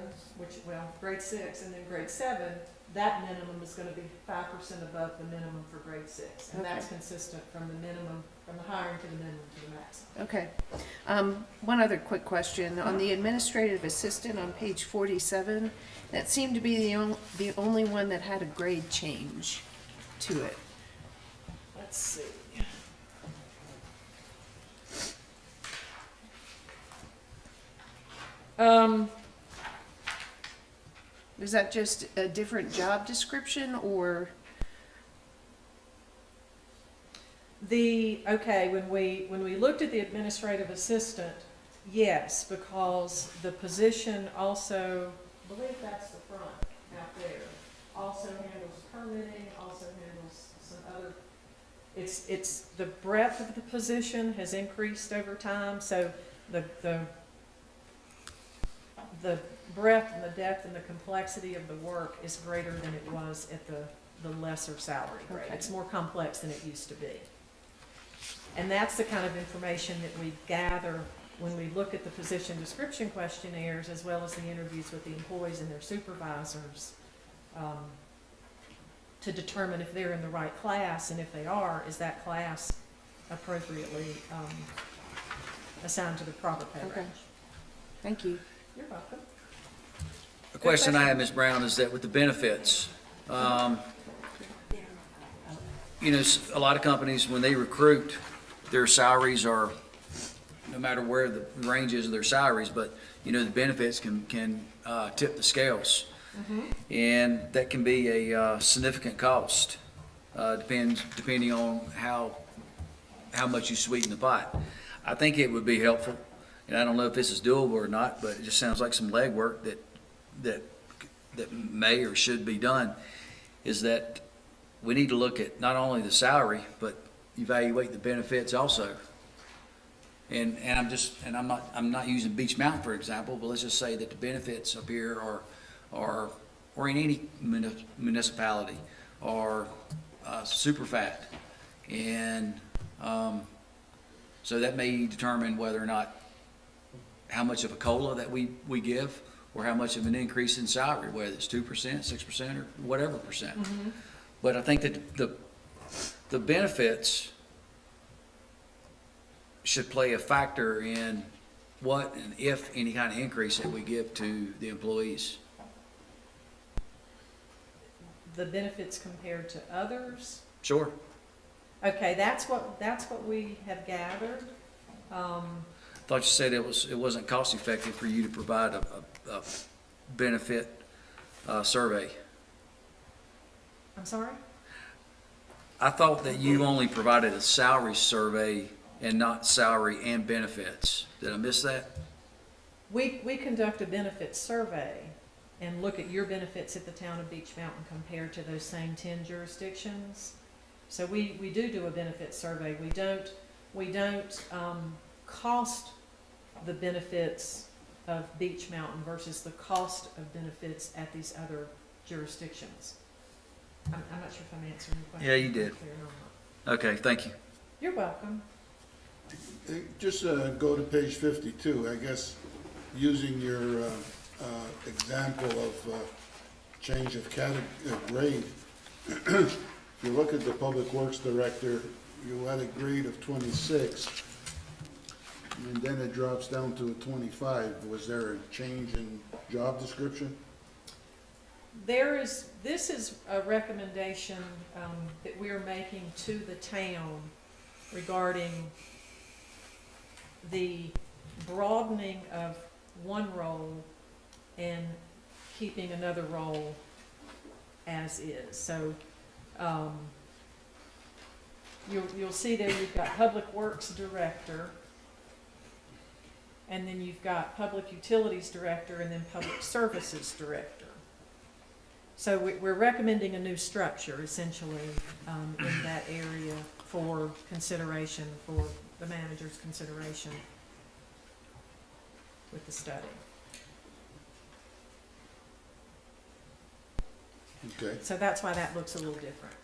[SPEAKER 10] grade 6, and then grade 7, that minimum is gonna be 5% above the minimum for grade 6. And that's
[SPEAKER 4] Okay.
[SPEAKER 10] consistent from the minimum, from the hiring to the minimum to the maximum.
[SPEAKER 4] okay. One other quick question. On the administrative assistant on page 47, that seemed to be the only one that had a grade change to it.
[SPEAKER 10] Let's see.
[SPEAKER 4] Is that just a different job description, or?
[SPEAKER 10] When we looked at the administrative assistant, yes, because the position also, I believe that's the front out there, also handles permitting, also handles some other, it's, the breadth of the position has increased over time, so the breadth and the depth and the complexity of the work is greater than it was at the lesser salary grade.
[SPEAKER 4] Okay.
[SPEAKER 10] It's more complex than it used to be. And that's the kind of information that we gather when we look at the position description questionnaires, as well as the interviews with the employees and their supervisors, to determine if they're in the right class, and if they are, is that class appropriately assigned to the proper pay
[SPEAKER 4] Okay.
[SPEAKER 10] range?
[SPEAKER 4] Thank you.
[SPEAKER 10] You're welcome.
[SPEAKER 1] The question I have, Ms. Brown, is that with the benefits, a lot of companies, when they recruit, their salaries are, no matter where the range is of their salaries, but, the benefits can tip the scales. And that can be a significant cost, depending on how much you sweeten the pot. I think it would be helpful, and I don't know if this is doable or not, but it just sounds like some legwork that may or should be done, is that we need to look at not only the salary, but evaluate the benefits also. And I'm not using Beach Mountain, for example, but let's just say that the benefits up here or in any municipality are super fat. And so that may determine whether or not how much of a COLA that we give, or how much of an increase in salary, whether it's 2%, 6%, or whatever percent. But I think that the benefits should play a factor in what and if any kind of increase that we give to the employees.
[SPEAKER 10] The benefits compared to others?
[SPEAKER 1] Sure.
[SPEAKER 10] Okay, that's what we have gathered.
[SPEAKER 1] Thought you said it wasn't cost effective for you to provide a benefit survey.
[SPEAKER 10] I'm sorry?
[SPEAKER 1] I thought that you only provided a salary survey and not salary and benefits. Did I miss that?
[SPEAKER 10] We conduct a benefits survey and look at your benefits at the town of Beach Mountain compared to those same 10 jurisdictions. So we do a benefits survey. We don't cost the benefits of Beach Mountain versus the cost of benefits at these other jurisdictions. I'm not sure if I'm answering your question.
[SPEAKER 1] Yeah, you did.
[SPEAKER 10] clear or not.
[SPEAKER 1] Okay, thank you.
[SPEAKER 10] You're welcome.
[SPEAKER 3] Just go to page 52, I guess, using your example of change of grade. If you look at the Public Works Director, you had a grade of 26, and then it drops down to a 25. Was there a change in job description?
[SPEAKER 10] This is a recommendation that we are making to the town regarding the broadening of one role and keeping another role as is. So, you'll see there you've got Public Works Director, and then you've got Public Utilities Director, and then Public Services Director. So we're recommending a new structure essentially in that area for consideration, for the manager's consideration with the study.
[SPEAKER 3] Okay,
[SPEAKER 10] So that's why that looks a little different.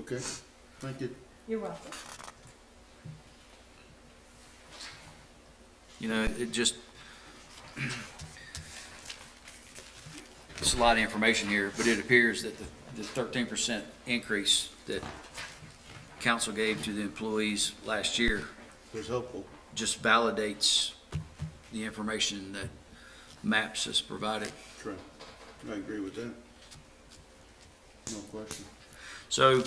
[SPEAKER 3] okay, thank you.
[SPEAKER 10] You're welcome.
[SPEAKER 1] You know, it just, it's a lot of information here, but it appears that the 13% increase that council gave to the employees last year
[SPEAKER 3] It's helpful.
[SPEAKER 1] just validates the information that MAPS has provided.
[SPEAKER 3] Sure. I agree with that. No question.
[SPEAKER 1] So,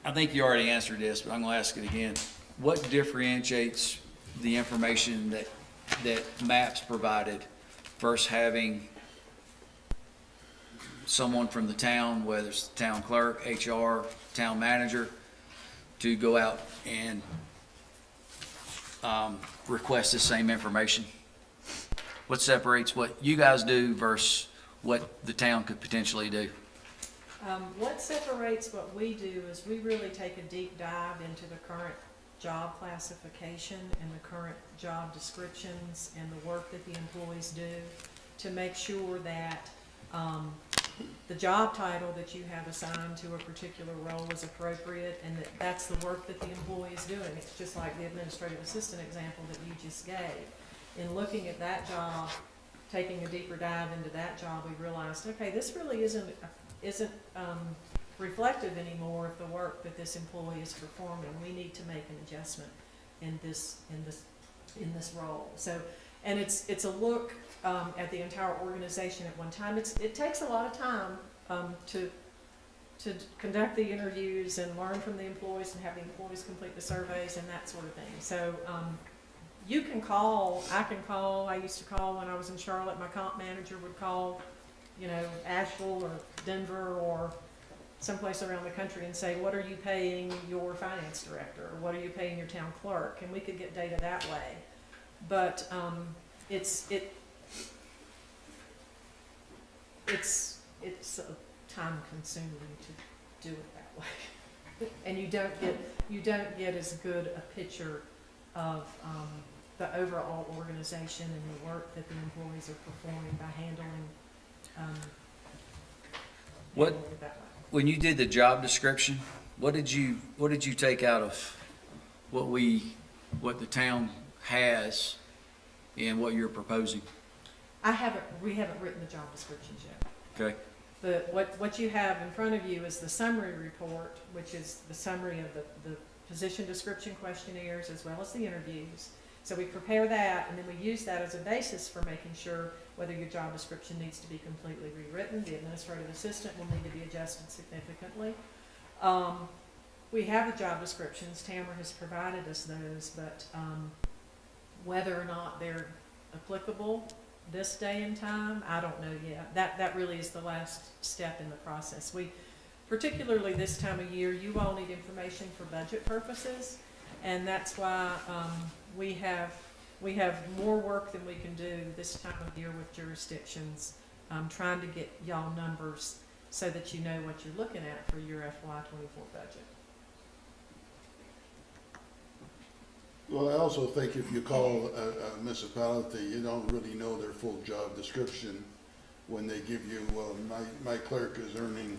[SPEAKER 1] I think you already answered this, but I'm gonna ask it again. What differentiates the information that MAPS provided versus having someone from the town, whether it's the town clerk, HR, town manager, to go out and request the same information? What separates what you guys do versus what the town could potentially do?
[SPEAKER 10] What separates what we do is we really take a deep dive into the current job classification and the current job descriptions and the work that the employees do to make sure that the job title that you have assigned to a particular role is appropriate and that that's the work that the employee is doing. It's just like the administrative assistant example that you just gave. In looking at that job, taking a deeper dive into that job, we realized, okay, this really isn't reflective anymore of the work that this employee is performing. We need to make an adjustment in this role. So, and it's a look at the entire organization at one time. It takes a lot of time to conduct the interviews and learn from the employees and have the employees complete the surveys and that sort of thing. So you can call, I can call, I used to call when I was in Charlotte, my comp manager would call, you know, Asheville or Denver or someplace around the country and say, what are you paying your finance director? Or what are you paying your town clerk? And we could get data that way. But it's time consuming to do it that way. And you don't get as good a picture of the overall organization and the work that the employees are performing by handling
[SPEAKER 1] What,
[SPEAKER 10] it that way.
[SPEAKER 1] when you did the job description, what did you take out of what the town has and what you're proposing?
[SPEAKER 10] We haven't written the job descriptions yet.
[SPEAKER 1] Okay,
[SPEAKER 10] What you have in front of you is the summary report, which is the summary of the position description questionnaires as well as the interviews. So we prepare that and then we use that as a basis for making sure whether your job description needs to be completely rewritten. The administrative assistant will need to be adjusted significantly. We have the job descriptions, Tamara has provided us those, but whether or not they're applicable this day and time, I don't know yet. That really is the last step in the process. Particularly this time of year, you all need information for budget purposes, and that's why we have more work than we can do this time of year with jurisdictions, trying to get y'all numbers so that you know what you're looking at for your FY24 budget.
[SPEAKER 3] Well, I also think if you call a municipality, you don't really know their full job description when they give you, well, my clerk is earning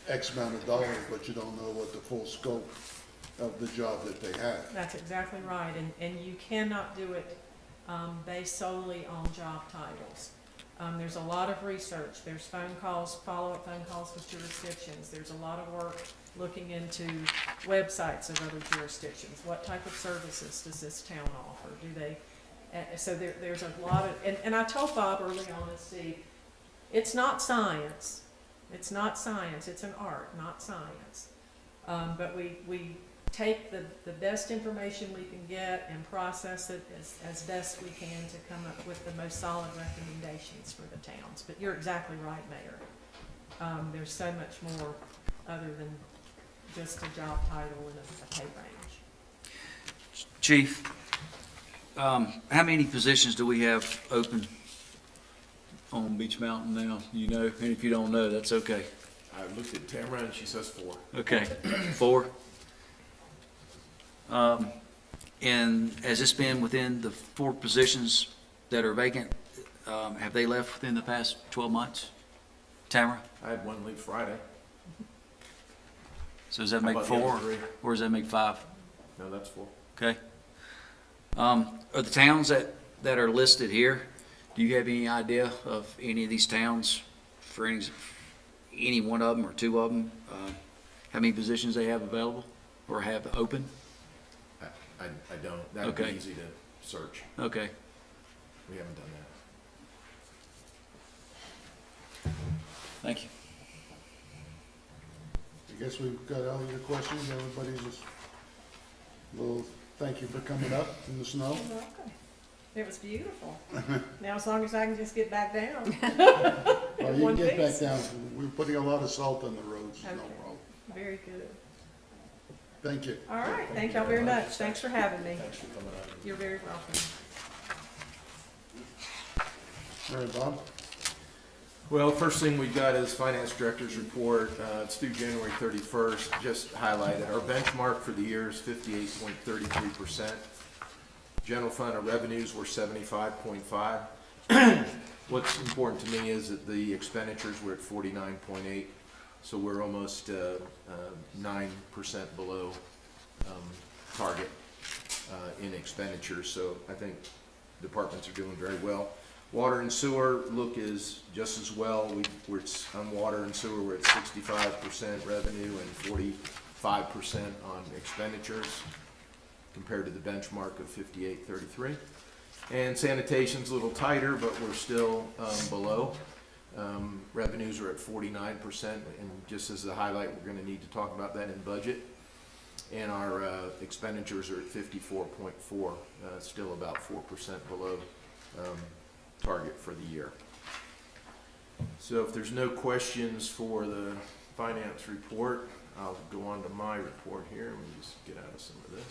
[SPEAKER 3] X amount of dollars, but you don't know what the full scope of the job that they have.
[SPEAKER 10] That's exactly right, and you cannot do it based solely on job titles. There's a lot of research, there's phone calls, follow-up phone calls with jurisdictions, there's a lot of work looking into websites of other jurisdictions. What type of services does this town offer? Do they, so there's a lot of, and I told Bob early on and Steve, it's not science. It's not science, it's an art, not science. But we take the best information we can get and process it as best we can to come up with the most solid recommendations for the towns. But you're exactly right, Mayor. There's so much more other than just a job title and a pay range.
[SPEAKER 1] Chief, how many positions do we have open on Beach Mountain now? You know, and if you don't know, that's okay.
[SPEAKER 2] I looked at Tamara and she says 4.
[SPEAKER 1] Okay, 4. And has this been within the 4 positions that are vacant? Have they left within the past 12 months? Tamara?
[SPEAKER 2] I had one leave Friday.
[SPEAKER 1] So does that
[SPEAKER 2] How
[SPEAKER 1] make
[SPEAKER 2] about the other
[SPEAKER 1] 4,
[SPEAKER 2] 3?
[SPEAKER 1] or does that make 5?
[SPEAKER 2] No, that's 4.
[SPEAKER 1] Okay. Are the towns that are listed here, do you have any idea of any of these towns, for any one of them or 2 of them, how many positions they have available or have open?
[SPEAKER 2] I don't. That would be
[SPEAKER 1] Okay.
[SPEAKER 2] easy to search.
[SPEAKER 1] Okay.
[SPEAKER 2] We haven't done that.
[SPEAKER 1] Thank you.
[SPEAKER 3] I guess we've got all your questions, everybody's just, well, thank you for coming up in the snow.
[SPEAKER 10] You're welcome. It was beautiful. Now, as long as I can just get back down.
[SPEAKER 3] Oh, you can
[SPEAKER 10] One
[SPEAKER 3] get back
[SPEAKER 10] piece.
[SPEAKER 3] down, we're putting a lot of salt on the roads, no
[SPEAKER 10] Okay.
[SPEAKER 3] problem.
[SPEAKER 10] Very good.
[SPEAKER 3] Thank you.
[SPEAKER 10] All right, thank y'all very much. Thanks for having me.
[SPEAKER 2] Thanks for coming out.
[SPEAKER 10] You're very welcome.
[SPEAKER 3] All right, Bob?
[SPEAKER 2] Well, first thing we've got is Finance Director's Report. It's through January 31st, just highlighted. Our benchmark for the year is 58.33%. General fund, our revenues were 75.5. What's important to me is that the expenditures were at 49.8, so we're almost 9% below target in expenditures, so I think departments are doing very well. Water and sewer look is just as well. We're on water and sewer, we're at 65% revenue and 45% on expenditures compared to the benchmark of 58.33. And sanitation's a little tighter, but we're still below. Revenues are at 49%, and just as a highlight, we're gonna need to talk about that in budget. And our expenditures are at 54.4, still about 4% below target for the year. So if there's no questions for the finance report, I'll go on to my report here. Let me just get out of some of this.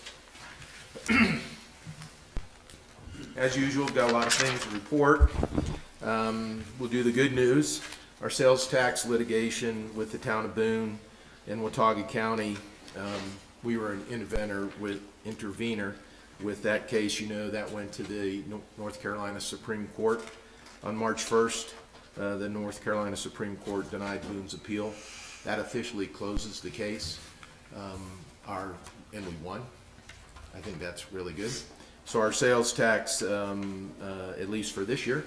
[SPEAKER 2] As usual, got a lot of things to report. We'll do the good news. Our sales tax litigation with the town of Boone and Watauga County, we were an intervener with that case. You know, that went to the North Carolina Supreme Court. On March 1st, the North Carolina Supreme Court denied Boone's appeal. That officially closes the case, and we won. I think that's really good. So our sales tax, at least for this year,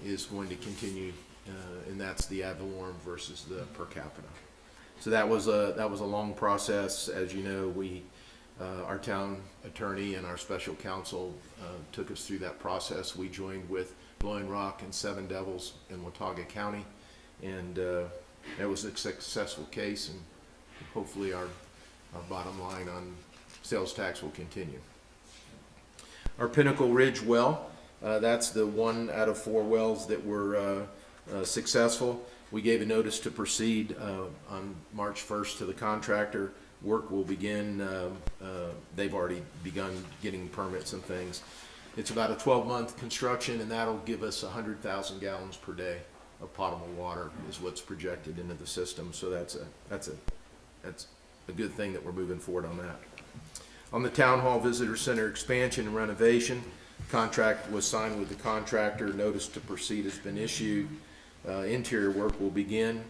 [SPEAKER 2] is going to continue, and that's the ad valorem versus the per capita. So that was a long process. As you know, our town attorney and our special counsel took us through that process. We joined with Blowing Rock and Seven Devils in Watauga County, and it was a successful case, and hopefully our bottom line on sales tax will continue. Our Pinnacle Ridge well, that's the 1 out of 4 wells that were successful. We gave a notice to proceed on March 1st to the contractor. Work will begin, they've already begun getting permits and things. It's about a 12-month construction, and that'll give us 100,000 gallons per day of potable water is what's projected into the system. So that's a good thing that we're moving forward on that. On the Town Hall Visitor Center expansion and renovation, contract was signed with the contractor. Notice to proceed has been issued. Interior work will begin.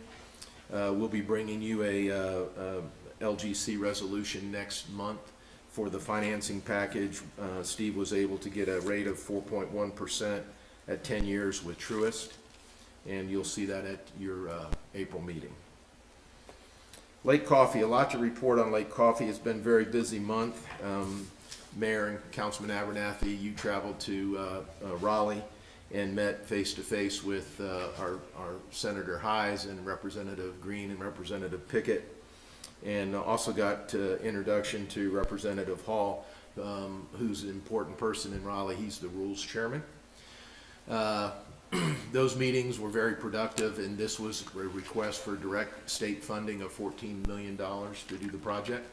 [SPEAKER 2] We'll be bringing you a LGC resolution next month for the financing package. Steve was able to get a rate of 4.1% at 10 years with Truist, and you'll see that at your April meeting. Lake Coffee, a lot to report on Lake Coffee. It's been a very busy month. Mayor and Councilman Abernathy, you traveled to Raleigh and met face-to-face with our Senator Hayes and Representative Green and Representative Pickett. And also got introduction to Representative Hall, who's an important person in Raleigh. He's the rules chairman. Those meetings were very productive, and this was a request for direct state funding of $14 million to do the project.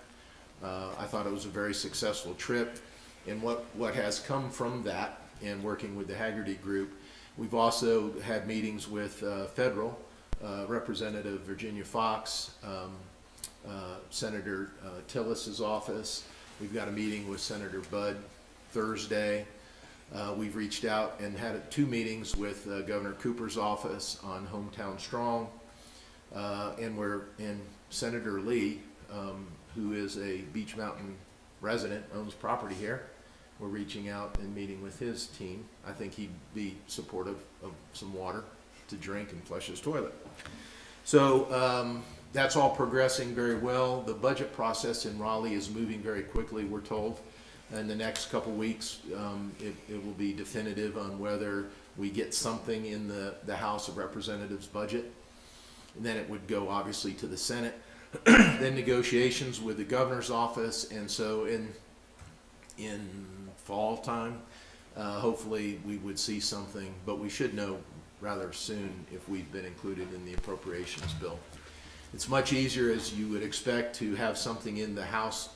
[SPEAKER 2] I thought it was a very successful trip, and what has come from that and working with the Haggerty Group, we've also had meetings with federal, Representative Virginia Fox, Senator Tillis's office. We've got a meeting with Senator Budd Thursday. We've reached out and had 2 meetings with Governor Cooper's office on Hometown Strong. And Senator Lee, who is a Beach Mountain resident, owns property here. We're reaching out and meeting with his team. I think he'd be supportive of some water to drink and flush his toilet. So that's all progressing very well. The budget process in Raleigh is moving very quickly, we're told. In the next couple weeks, it will be definitive on whether we get something in the House of Representatives budget. And then it would go obviously to the Senate. Then negotiations with the governor's office, and so in fall time, hopefully we would see something, but we should know rather soon if we've been included in the appropriations bill. It's much easier, as you would expect, to have something in the House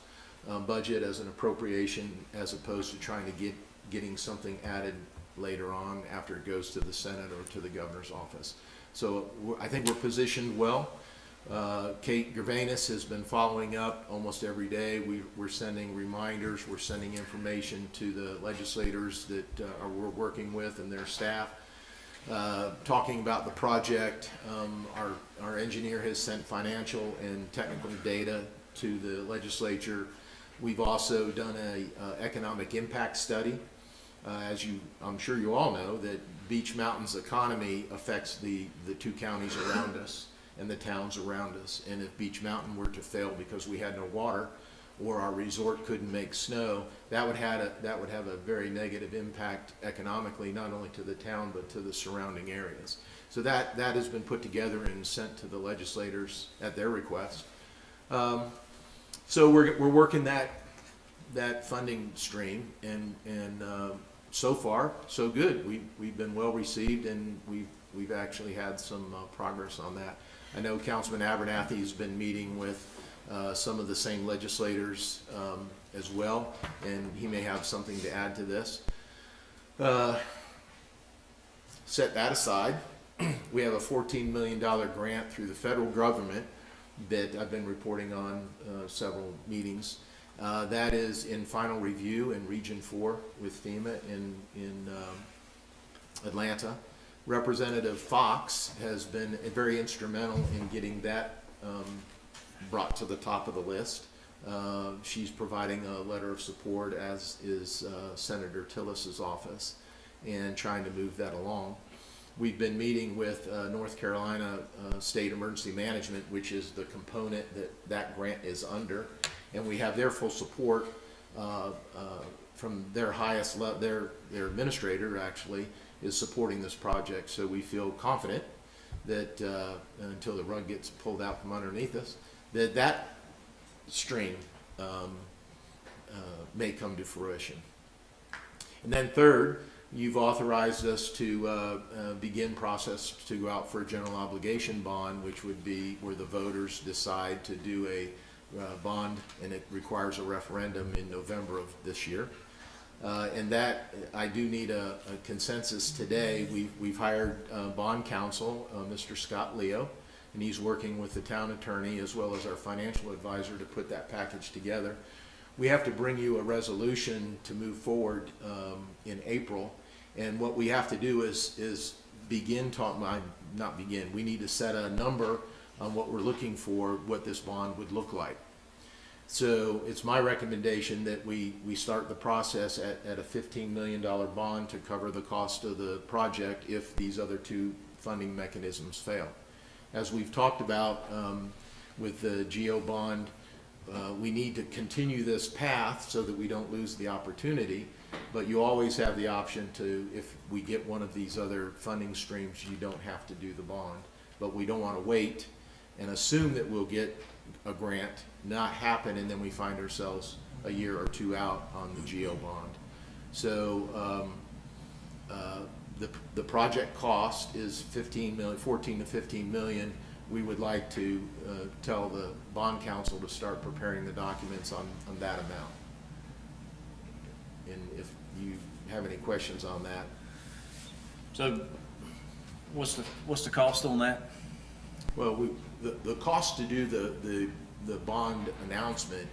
[SPEAKER 2] budget as an appropriation as opposed to trying to getting something added later on after it goes to the Senate or to the governor's office. So I think we're positioned well. Kate Gervais has been following up almost every day. We're sending reminders, we're sending information to the legislators that we're working with and their staff, talking about the project. Our engineer has sent financial and technical data to the legislature. We've also done a economic impact study. I'm sure you all know that Beach Mountain's economy affects the 2 counties around us and the towns around us. And if Beach Mountain were to fail because we had no water or our resort couldn't make snow, that would have a very negative impact economically, not only to the town but to the surrounding areas. So that has been put together and sent to the legislators at their request. So we're working that funding stream, and so far so good. We've been well received, and we've actually had some progress on that. I know Councilman Abernathy has been meeting with some of the same legislators as well, and he may have something to add to this. Set that aside. We have a $14 million grant through the federal government that I've been reporting on several meetings. That is in final review in Region 4 with FEMA in Atlanta. Representative Fox has been very instrumental in getting that brought to the top of the list. She's providing a letter of support, as is Senator Tillis's office, and trying to move that along. We've been meeting with North Carolina State Emergency Management, which is the component that grant is under, and we have their full support from their highest level. Their administrator actually is supporting this project, so we feel confident that until the rug gets pulled out from underneath us, that stream may come to fruition. And then third, you've authorized us to begin process to go out for a general obligation bond, which would be where the voters decide to do a bond, and it requires a referendum in November of this year. And that, I do need a consensus today. We've hired bond counsel, Mr. Scott Leo, and he's working with the town attorney as well as our financial advisor to put that package together. We have to bring you a resolution to move forward in April, and what we have to do is begin talking. Not begin. We need to set a number on what we're looking for, what this bond would look like. So it's my recommendation that we start the process at a $15 million bond to cover the cost of the project if these other 2 funding mechanisms fail. As we've talked about with the GEO bond, we need to continue this path so that we don't lose the opportunity, but you always have the option to, if we get one of these other funding streams, you don't have to do the bond. But we don't want to wait and assume that we'll get a grant, not happen, and then we find ourselves a year or two out on the GO bond. So the project cost is 14 to 15 million. We would like to tell the bond council to start preparing the documents on that amount. And if you have any questions on that.
[SPEAKER 1] So what's the cost on that?
[SPEAKER 2] Well, the cost to do the bond announcement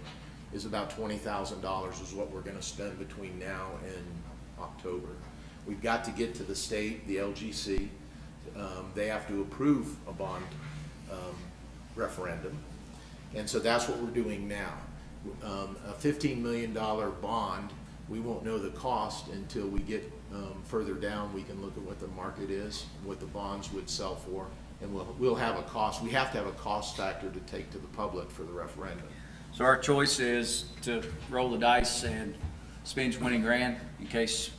[SPEAKER 2] is about $20,000 is what we're gonna spend between now and October. We've got to get to the state, the LGC. They have to approve a bond referendum. And so that's what we're doing now. A $15 million bond, we won't know the cost until we get further down. We can look at what the market is, what the bonds would sell for, and we'll have a cost. We have to have a cost factor to take to the public for the referendum.
[SPEAKER 1] So our choice is to roll the dice and spend 20 grand in case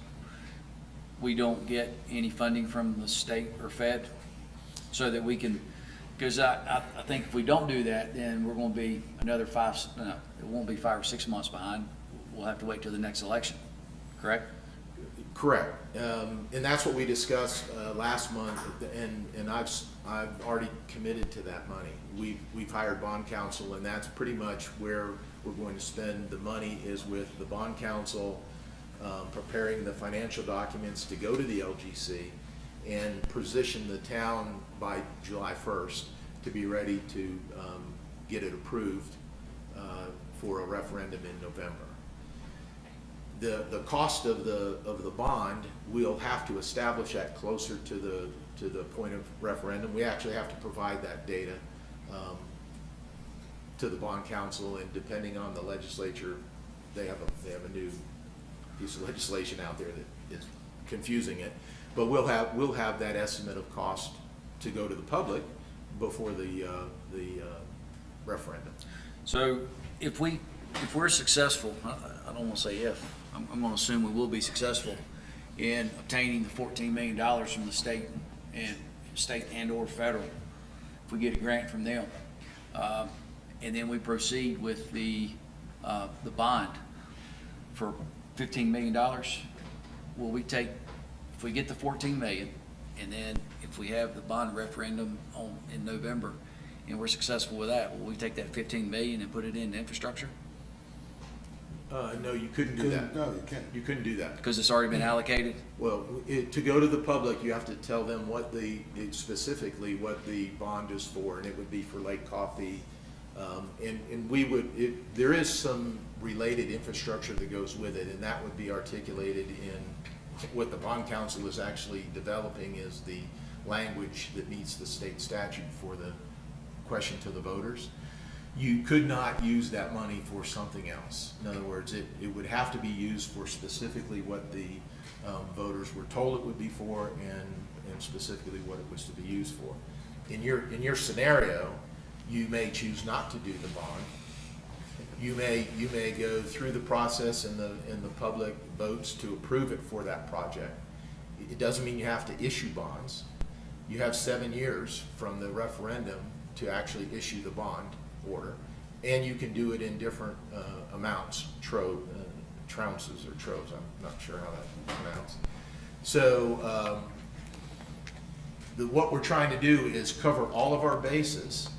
[SPEAKER 1] we don't get any funding from the state or Fed, so that we can, because I think if we don't do that, then we're going to be another it won't be 5 or 6 months behind. We'll have to wait till the next election, correct?
[SPEAKER 2] Correct. And that's what we discussed last month, and I've already committed to that money. We've hired bond counsel, and that's pretty much where we're going to spend the money, is with the bond counsel preparing the financial documents to go to the LGC and position the town by July 1st to be ready to get it approved for a referendum in November. The cost of the bond, we'll have to establish that closer to the point of referendum. We actually have to provide that data to the bond council, and depending on the legislature, they have a new piece of legislation out there that is confusing it. But we'll have that estimate of cost to go to the public before the referendum.
[SPEAKER 1] So if we're successful, I don't want to say if, I'm going to assume we will be successful in obtaining the $14 million from the state and or federal, if we get a grant from them, and then we proceed with the bond for $15 million, will we take, if we get the 14 million, and then if we have the bond referendum in November, and we're successful with that, will we take that 15 million and put it in infrastructure?
[SPEAKER 2] No, you couldn't do that.
[SPEAKER 3] No, you can't.
[SPEAKER 2] You couldn't do that.
[SPEAKER 1] Because it's already been allocated?
[SPEAKER 2] Well, to go to the public, you have to tell them specifically what the bond is for, and it would be for Lake Coffee. And we would, there is some related infrastructure that goes with it, and that would be articulated in what the bond council is actually developing, is the language that meets the state statute for the question to the voters. You could not use that money for something else. In other words, it would have to be used for specifically what the voters were told it would be for, and specifically what it was to be used for. In your scenario, you may choose not to do the bond. You may go through the process and the public votes to approve it for that project. It doesn't mean you have to issue bonds. You have 7 years from the referendum to actually issue the bond order, and you can do it in different amounts, trounces or troves, I'm not sure how that's pronounced. So what we're trying to do is cover all of our bases.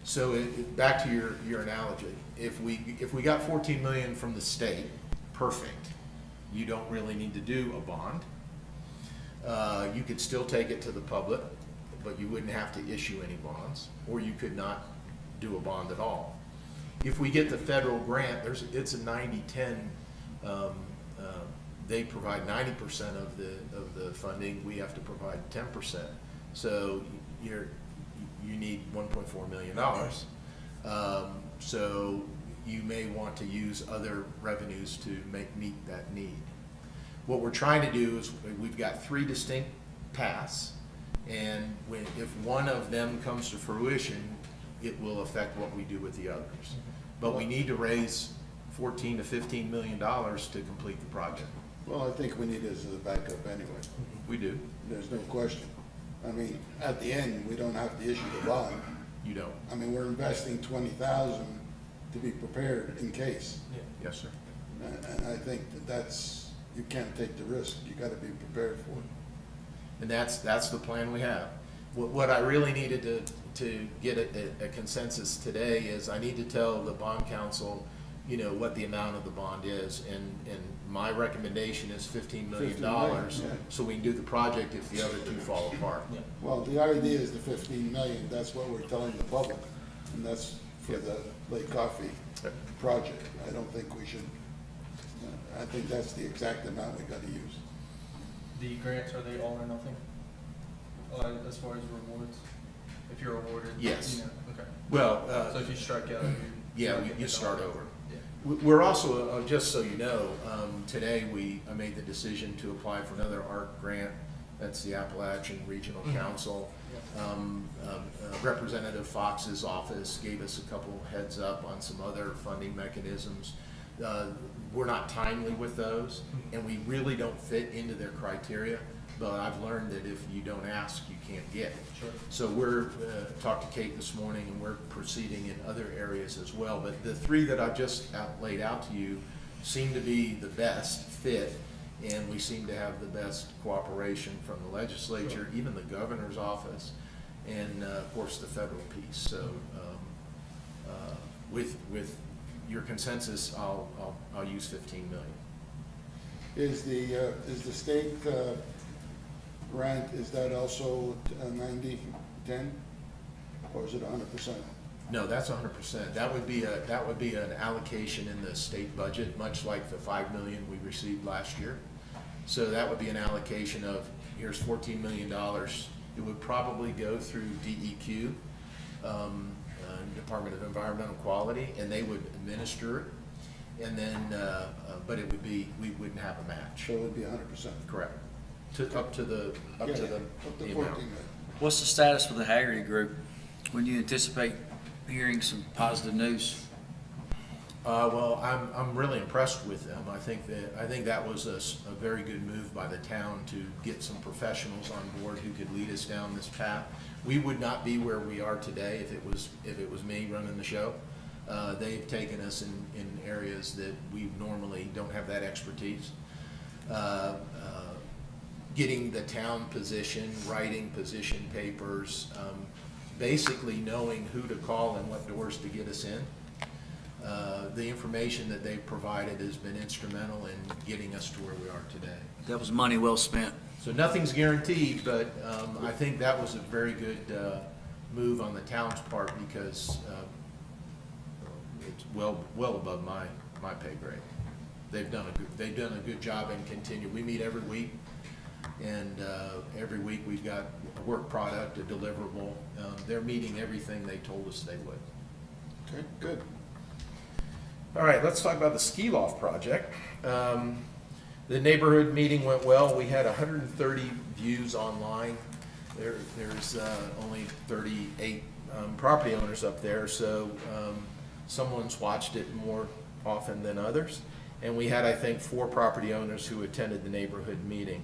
[SPEAKER 2] So back to your analogy, if we got 14 million from the state, perfect. You don't really need to do a bond. You could still take it to the public, but you wouldn't have to issue any bonds, or you could not do a bond at all. If we get the federal grant, it's a 90-10. They provide 90% of the funding. We have to provide 10%. So you need $1.4 million. So you may want to use other revenues to meet that need. What we're trying to do is, we've got 3 distinct paths, and if one of them comes to fruition, it will affect what we do with the others. But we need to raise $14 to $15 million to complete the project.
[SPEAKER 3] Well, I think we need it as a backup anyway.
[SPEAKER 2] We do.
[SPEAKER 3] There's no question. I mean, at the end, we don't have to issue the bond.
[SPEAKER 2] You don't.
[SPEAKER 3] I mean, we're investing 20,000 to be prepared in case.
[SPEAKER 2] Yes, sir.
[SPEAKER 3] And I think that's, you can't take the risk. You gotta be prepared for it.
[SPEAKER 2] And that's the plan we have. What I really needed to get a consensus today is I need to tell the bond council, you know, what the amount of the bond is. And my recommendation is $15 million,
[SPEAKER 3] 15 million, yeah.
[SPEAKER 2] so we can do the project if the other two fall apart.
[SPEAKER 3] Well, the idea is the 15 million, that's what we're telling the public, and that's for the Lake Coffee project. I don't think we should, I think that's the exact amount we gotta use.
[SPEAKER 11] The grants, are they all or nothing? As far as rewards? If you're awarded?
[SPEAKER 2] Yes.
[SPEAKER 11] You know, okay.
[SPEAKER 2] Well,
[SPEAKER 11] So if you strike out,
[SPEAKER 2] yeah,
[SPEAKER 11] get
[SPEAKER 2] you
[SPEAKER 11] the
[SPEAKER 2] start
[SPEAKER 11] dollar.
[SPEAKER 2] over.
[SPEAKER 11] Yeah.
[SPEAKER 2] We're also, just so you know, today I made the decision to apply for another ARC grant. That's the Appalachian Regional Council. Representative Fox's office gave us a couple heads up on some other funding mechanisms. We're not timely with those, and we really don't fit into their criteria. But I've learned that if you don't ask, you can't get.
[SPEAKER 11] Sure.
[SPEAKER 2] So we're, talked to Kate this morning, and we're proceeding in other areas as well. But the three that I've just laid out to you seem to be the best fit, and we seem to have the best cooperation from the legislature, even the governor's office, and, of course, the federal piece. So with your consensus, I'll use 15 million.
[SPEAKER 3] Is the state grant, is that also 90-10? Or is it 100%?
[SPEAKER 2] No, that's 100%. That would be an allocation in the state budget, much like the 5 million we received last year. So that would be an allocation of, here's $14 million. It would probably go through DEQ, Department of Environmental Quality, and they would administer it. And then, but it would be, we wouldn't have a match.
[SPEAKER 3] So it would be 100%.
[SPEAKER 2] Correct. Up to the
[SPEAKER 3] Up to
[SPEAKER 2] amount.
[SPEAKER 3] 14 million.
[SPEAKER 1] What's the status with the Haggerty Group? When do you anticipate hearing some positive news?
[SPEAKER 2] Well, I'm really impressed with them. I think that was a very good move by the town to get some professionals on board who could lead us down this path. We would not be where we are today if it was me running the show. They've taken us in areas that we normally don't have that expertise. Getting the town position, writing position papers, basically knowing who to call and what doors to get us in. The information that they've provided has been instrumental in getting us to where we are today.
[SPEAKER 1] That was money well spent.
[SPEAKER 2] So nothing's guaranteed, but I think that was a very good move on the town's part because it's well above my pay grade. They've done a good job and continue. We meet every week, and every week we've got a work product, a deliverable. They're meeting everything they told us they would.
[SPEAKER 3] Okay, good.
[SPEAKER 2] All right, let's talk about the ski loft project. The neighborhood meeting went well. We had 130 views online. There's only 38 property owners up there, so someone's watched it more often than others. And we had, I think, 4 property owners who attended the neighborhood meeting.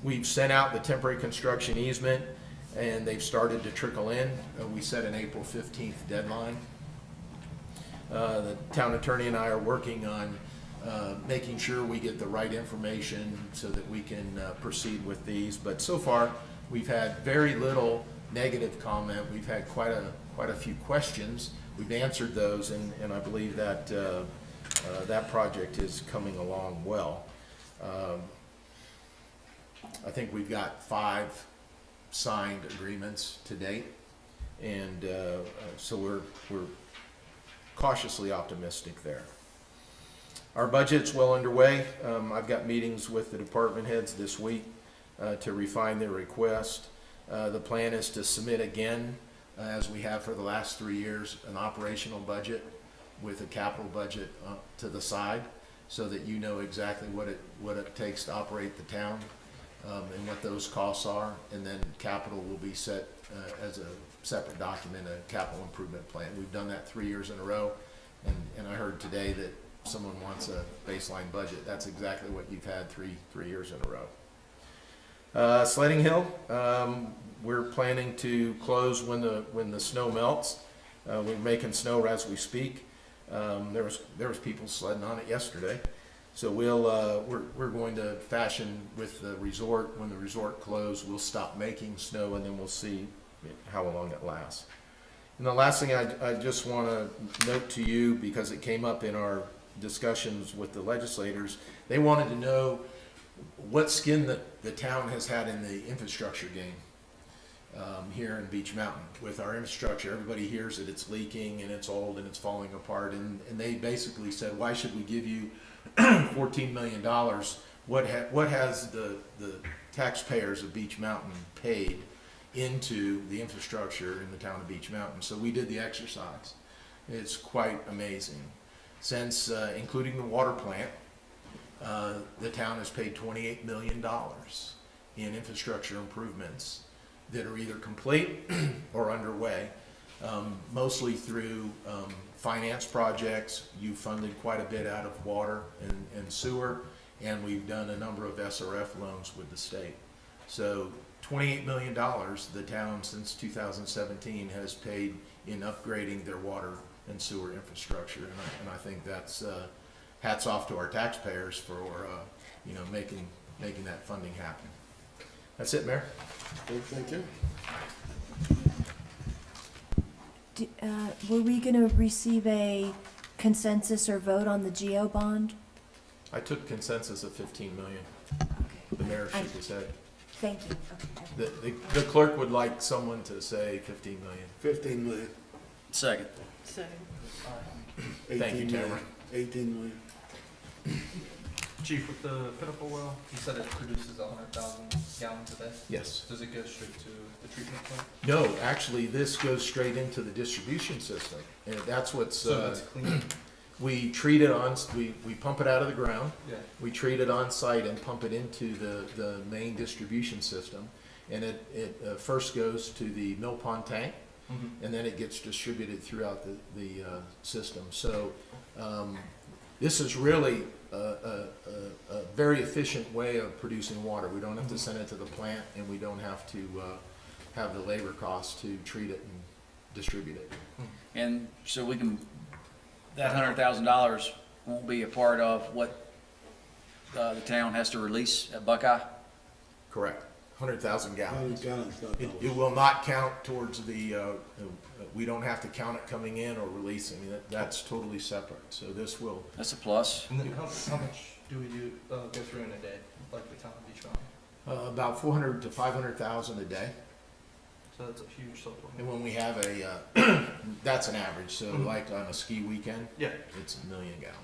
[SPEAKER 2] We've sent out the temporary construction easement, and they've started to trickle in. We set an April 15th deadline. The town attorney and I are working on making sure we get the right information so that we can proceed with these. But so far, we've had very little negative comment. We've had quite a few questions. We've answered those, and I believe that that project is coming along well. I think we've got 5 signed agreements to date, and so we're cautiously optimistic there. Our budget's well underway. I've got meetings with the department heads this week to refine their request. The plan is to submit again, as we have for the last 3 years, an operational budget with a capital budget to the side, so that you know exactly what it takes to operate the town and what those costs are. And then capital will be set as a separate document, a capital improvement plan. We've done that 3 years in a row, and I heard today that someone wants a baseline budget. That's exactly what you've had three years in a row. Sledding Hill, we're planning to close when the snow melts. We're making snow as we speak. There was people sledding on it yesterday. So we're going to fashion with the resort, when the resort closed, we'll stop making snow and then we'll see how long it lasts. And the last thing I just want to note to you, because it came up in our discussions with the legislators, they wanted to know what skin the town has had in the infrastructure game here in Beech Mountain. With our infrastructure, everybody hears that it's leaking and it's old and it's falling apart, and they basically said, why should we give you $14 million? What has the taxpayers of Beech Mountain paid into the infrastructure in the town of Beech Mountain? So we did the exercise. It's quite amazing. Since including the water plant, the town has paid $28 million in infrastructure improvements that are either complete or underway, mostly through finance projects. You funded quite a bit out of water and sewer, and we've done a number of SRF loans with the state. So $28 million the town since 2017 has paid in upgrading their water and sewer infrastructure, and I think that's hats off to our taxpayers for making that funding happen. That's it, Mayor.
[SPEAKER 3] Okay, thank you.
[SPEAKER 12] Were we gonna receive a consensus or vote on the GEO bond?
[SPEAKER 2] I took consensus of 15 million.
[SPEAKER 12] Okay.
[SPEAKER 2] The mayor shook his head.
[SPEAKER 12] Thank you. Okay.
[SPEAKER 2] The clerk would like someone to say 15 million.
[SPEAKER 3] 15 million.
[SPEAKER 1] Second.
[SPEAKER 10] Second.
[SPEAKER 2] Thank you,
[SPEAKER 3] 18 million.
[SPEAKER 2] Tamara.
[SPEAKER 3] 18 million.
[SPEAKER 11] Chief, with the Pinnacle well, you said it produces 100,000 gallons a day.
[SPEAKER 2] Yes.
[SPEAKER 11] Does it go straight to the treatment plant?
[SPEAKER 2] No, actually, this goes straight into the distribution system, and that's what's.
[SPEAKER 11] So it's clean?
[SPEAKER 2] We treat it we pump it out of the ground.
[SPEAKER 11] Yeah.
[SPEAKER 2] We treat it on site and pump it into the main distribution system, and it first goes to the mill pond tank, and then it gets distributed throughout the system. So this is really a very efficient way of producing water. We don't have to send it to the plant, and we don't have to have the labor costs to treat it and distribute it.
[SPEAKER 1] And so we can, that $100,000 won't be a part of what the town has to release at Buckeye?
[SPEAKER 2] Correct. 100,000 gallons.
[SPEAKER 3] 100 gallons, not
[SPEAKER 2] It
[SPEAKER 3] dollars.
[SPEAKER 2] will not count towards we don't have to count it coming in or releasing. That's totally separate. So this will,
[SPEAKER 1] That's a plus.
[SPEAKER 11] And then how much do we go through in a day, like the town of Beech Mountain?
[SPEAKER 2] about 400 to 500,000 a day.
[SPEAKER 11] So that's a huge supplement.
[SPEAKER 2] And when we have that's an average. So like on a ski weekend,
[SPEAKER 11] Yeah.
[SPEAKER 2] it's 1 million gallons.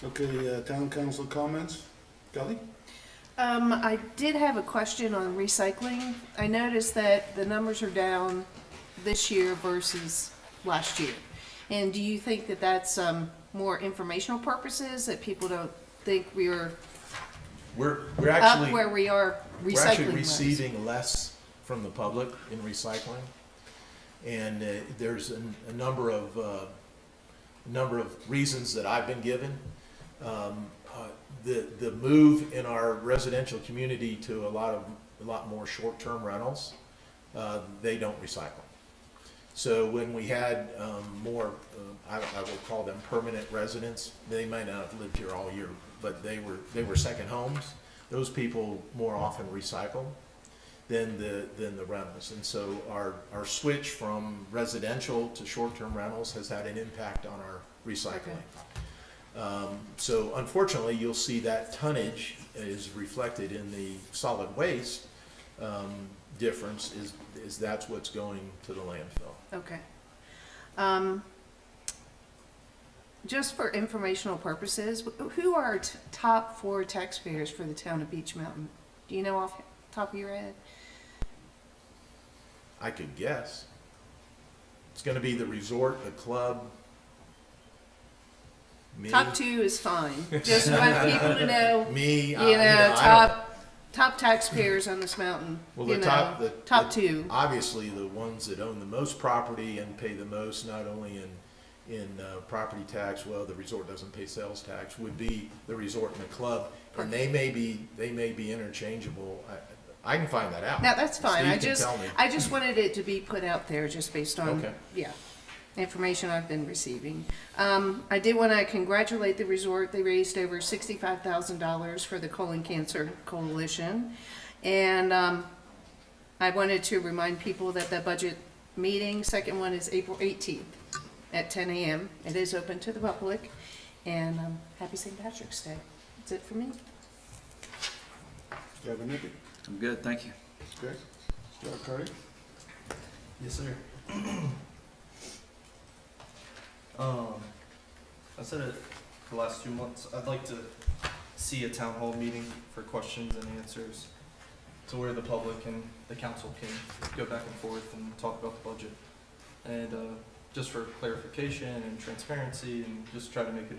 [SPEAKER 3] Okay, town council comments? Kelly?
[SPEAKER 4] I did have a question on recycling. I noticed that the numbers are down this year versus last year. And do you think that that's more informational purposes, that people don't think we're
[SPEAKER 2] We're
[SPEAKER 4] up
[SPEAKER 2] actually
[SPEAKER 4] where we are
[SPEAKER 2] we're actually
[SPEAKER 4] recycling?
[SPEAKER 2] receiving less from the public in recycling, and there's a number of reasons that I've been given. The move in our residential community to a lot more short-term rentals, they don't recycle. So when we had more, I will call them permanent residents, they might not have lived here all year, but they were second homes. Those people more often recycle than the rentals, and so our switch from residential to short-term rentals has had an impact on our recycling. So unfortunately, you'll see that tonnage is reflected in the solid waste difference. Is that's what's going to the landfill.
[SPEAKER 4] Okay. Just for informational purposes, who are top 4 taxpayers for the town of Beech Mountain? Do you know off the top of your head?
[SPEAKER 2] I could guess. It's going to be the resort, the club. Me.
[SPEAKER 4] Top 2 is fine. Just want people to know,
[SPEAKER 2] Me.
[SPEAKER 4] you
[SPEAKER 2] I
[SPEAKER 4] know,
[SPEAKER 2] don't-
[SPEAKER 4] top taxpayers on this mountain.
[SPEAKER 2] Well,
[SPEAKER 4] You
[SPEAKER 2] the
[SPEAKER 4] know,
[SPEAKER 2] top,
[SPEAKER 4] top 2.
[SPEAKER 2] obviously the ones that own the most property and pay the most, not only in property tax, well, the resort doesn't pay sales tax, would be the resort and the club. And they may be interchangeable. I can find that out.
[SPEAKER 4] Now, that's fine.
[SPEAKER 2] Steve can tell me.
[SPEAKER 4] I just wanted it to be put out there just based on,
[SPEAKER 2] Okay.
[SPEAKER 4] yeah, information I've been receiving. I did want to congratulate the resort. They raised over $65,000 for the Colon Cancer Coalition. And I wanted to remind people that the budget meeting, second one, is April 18th at 10 a.m. It is open to the public. And happy St. Patrick's Day. That's it for me.
[SPEAKER 3] Do you have anything?
[SPEAKER 1] I'm good, thank you.
[SPEAKER 3] Okay. Mr. Carty?
[SPEAKER 11] Yes, sir. I said it the last 2 months. I'd like to see a town hall meeting for questions and answers to where the public and the council can go back and forth and talk about the budget. And just for clarification and transparency, and just try to make it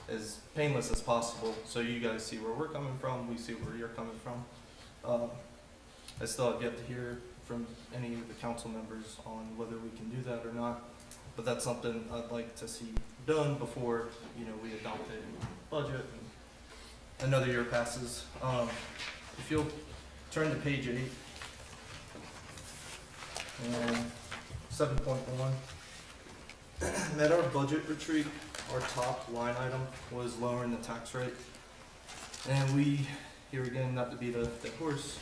[SPEAKER 11] as painless as possible, so you guys see where we're coming from, we see where you're coming from. I still have yet to hear from any of the council members on whether we can do that or not, but that's something I'd like to see done before, we adopt a budget and another year passes. If you'll turn to page 8, and 7.1. At our budget retreat, our top line item was lowering the tax rate. And we, here again, not to be the horse,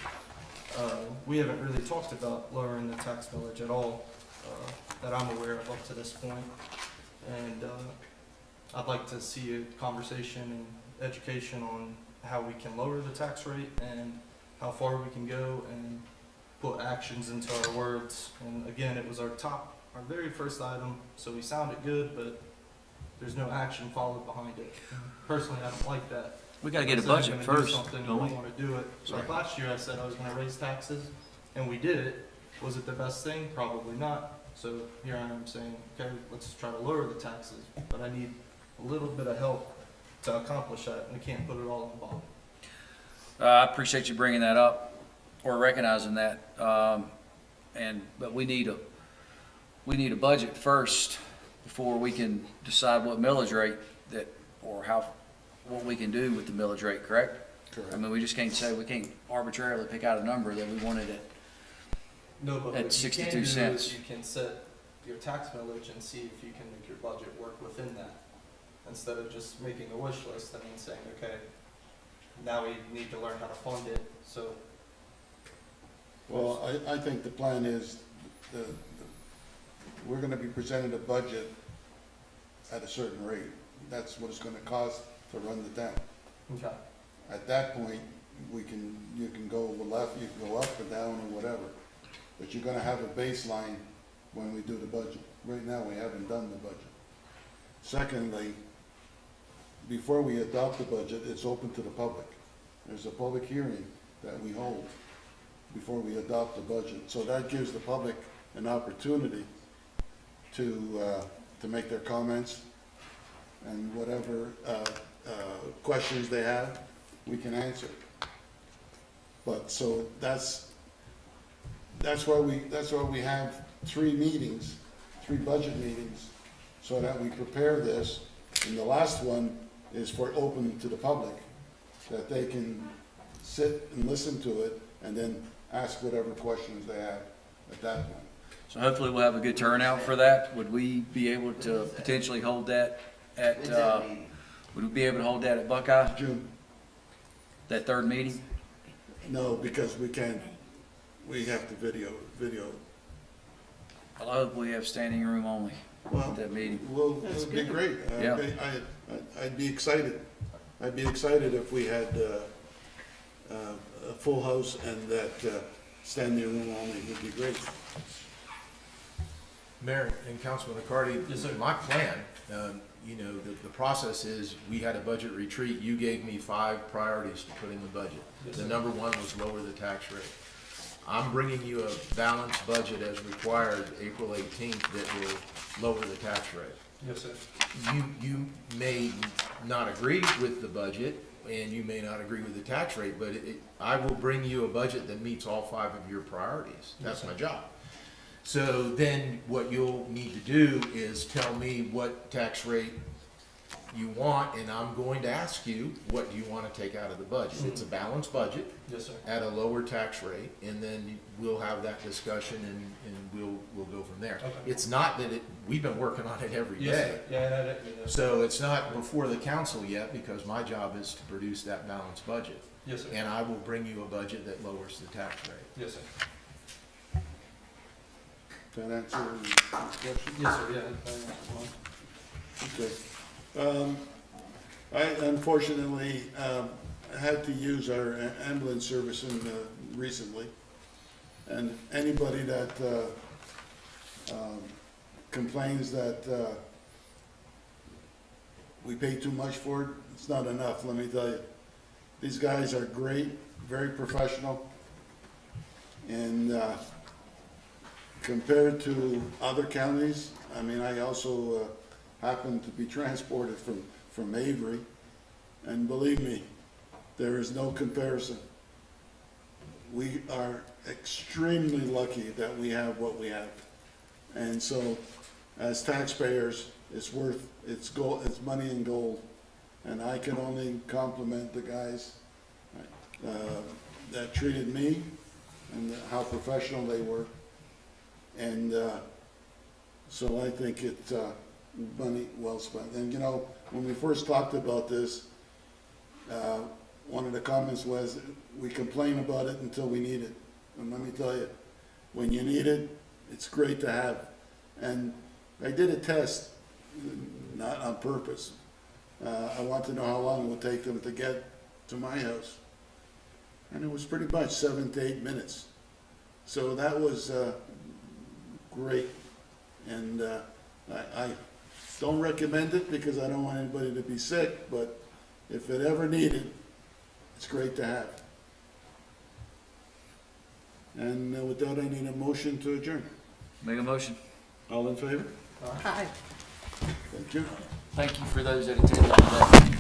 [SPEAKER 11] we haven't really talked about lowering the tax millage at all, that I'm aware of up to this point. And I'd like to see a conversation and education on how we can lower the tax rate and how far we can go and put actions into our words. And again, it was our very first item, so we sounded good, but there's no action followed behind it. Personally, I don't like that.
[SPEAKER 1] We gotta get a
[SPEAKER 11] I said I'm
[SPEAKER 1] budget
[SPEAKER 11] gonna
[SPEAKER 1] first,
[SPEAKER 11] do something,
[SPEAKER 1] don't
[SPEAKER 11] and
[SPEAKER 1] we?
[SPEAKER 11] we want to do it. Like last year, I said I was gonna raise taxes, and we did it. Was it the best thing? Probably not. So here I am saying, okay, let's try to lower the taxes, but I need a little bit of help to accomplish that, and we can't put it all on Bob.
[SPEAKER 1] I appreciate you bringing that up, or recognizing that. But we need a budget first before we can decide what millage rate what we can do with the millage rate, correct?
[SPEAKER 3] Correct.
[SPEAKER 1] I mean, we just can't say, we can't arbitrarily pick out a number that we wanted it.
[SPEAKER 11] No, but
[SPEAKER 1] At
[SPEAKER 11] what you
[SPEAKER 1] 62
[SPEAKER 11] can do
[SPEAKER 1] cents.
[SPEAKER 11] is you can set your tax millage and see if you can make your budget work within that. Instead of just making a wish list and then saying, okay, now we need to learn how to fund it, so.
[SPEAKER 3] Well, I think the plan is, we're gonna be presented a budget at a certain rate. That's what it's gonna cost to run the town.
[SPEAKER 11] Okay.
[SPEAKER 3] At that point, you can go left, you can go up or down or whatever. But you're gonna have a baseline when we do the budget. Right now, we haven't done the budget. Secondly, before we adopt the budget, it's open to the public. There's a public hearing that we hold before we adopt the budget. So that gives the public an opportunity to make their comments, and whatever questions they have, we can answer. But, so that's why we have 3 meetings, 3 budget meetings, so that we prepare this. And the last one is for open to the public, that they can sit and listen to it and then ask whatever questions they have at that point.
[SPEAKER 1] So hopefully we'll have a good turnout for that. Would we be able to potentially hold that at, would we be able to hold that at Buckeye,
[SPEAKER 3] June?
[SPEAKER 1] that third meeting?
[SPEAKER 3] No, because we have to video.
[SPEAKER 1] I hope we have standing room only
[SPEAKER 3] Well,
[SPEAKER 1] at that meeting.
[SPEAKER 3] well, it would be great.
[SPEAKER 1] Yeah.
[SPEAKER 3] I'd be excited. I'd be excited if we had a full house and that standing room only would be great.
[SPEAKER 2] Mayor and Councilman McCarty,
[SPEAKER 11] Yes, sir.
[SPEAKER 2] my plan, the process is, we had a budget retreat, you gave me 5 priorities to put in the budget.
[SPEAKER 11] Yes,
[SPEAKER 2] The
[SPEAKER 11] sir.
[SPEAKER 2] number 1 was lower the tax rate. I'm bringing you a balanced budget as required April 18th that will lower the tax rate.
[SPEAKER 11] Yes, sir.
[SPEAKER 2] You may not agree with the budget, and you may not agree with the tax rate, but I will bring you a budget that meets all 5 of your priorities. That's my job. So then what you'll need to do is tell me what tax rate you want, and I'm going to ask you, what do you want to take out of the budget? It's a balanced budget
[SPEAKER 11] Yes, sir.
[SPEAKER 2] at a lower tax rate, and then we'll have that discussion and we'll go from there.
[SPEAKER 11] Okay.
[SPEAKER 2] It's not that we've been working on it every
[SPEAKER 11] Yes,
[SPEAKER 2] day.
[SPEAKER 11] sir. Yeah, that,
[SPEAKER 2] So it's not before the council yet, because my job is to produce that balanced budget.
[SPEAKER 11] yes, sir.
[SPEAKER 2] And I will bring you a budget that lowers the tax rate.
[SPEAKER 11] Yes, sir.
[SPEAKER 3] Does that answer your question?
[SPEAKER 11] Yes, sir, yeah.
[SPEAKER 3] Okay. I unfortunately, had to use our ambulance service recently. And anybody that, complains that, we pay too much for it, it's not enough, let me tell you. These guys are great, very professional. And, compared to other counties, I mean, I also, happen to be transported from Avery, and believe me, there is no comparison. We are extremely lucky that we have what we have. And so, as taxpayers, it's worth, it's gold, it's money in gold. And I can only compliment the guys, that treated me and how professional they were. And, so I think it's, money well spent. And you know, when we first talked about this, one of the comments was, we complain about it until we need it. And let me tell you, when you need it, it's great to have. And I did a test, not on purpose. I want to know how long it would take them to get to my house. And it was pretty much 7 to 8 minutes. So that was, great. And, I don't recommend it because I don't want anybody to be sick, but if it ever needed, it's great to have. And with that, I need a motion to adjourn.
[SPEAKER 1] Make a motion.
[SPEAKER 3] All in favor?
[SPEAKER 4] Hi.
[SPEAKER 3] Thank you.
[SPEAKER 1] Thank you for those that attended today.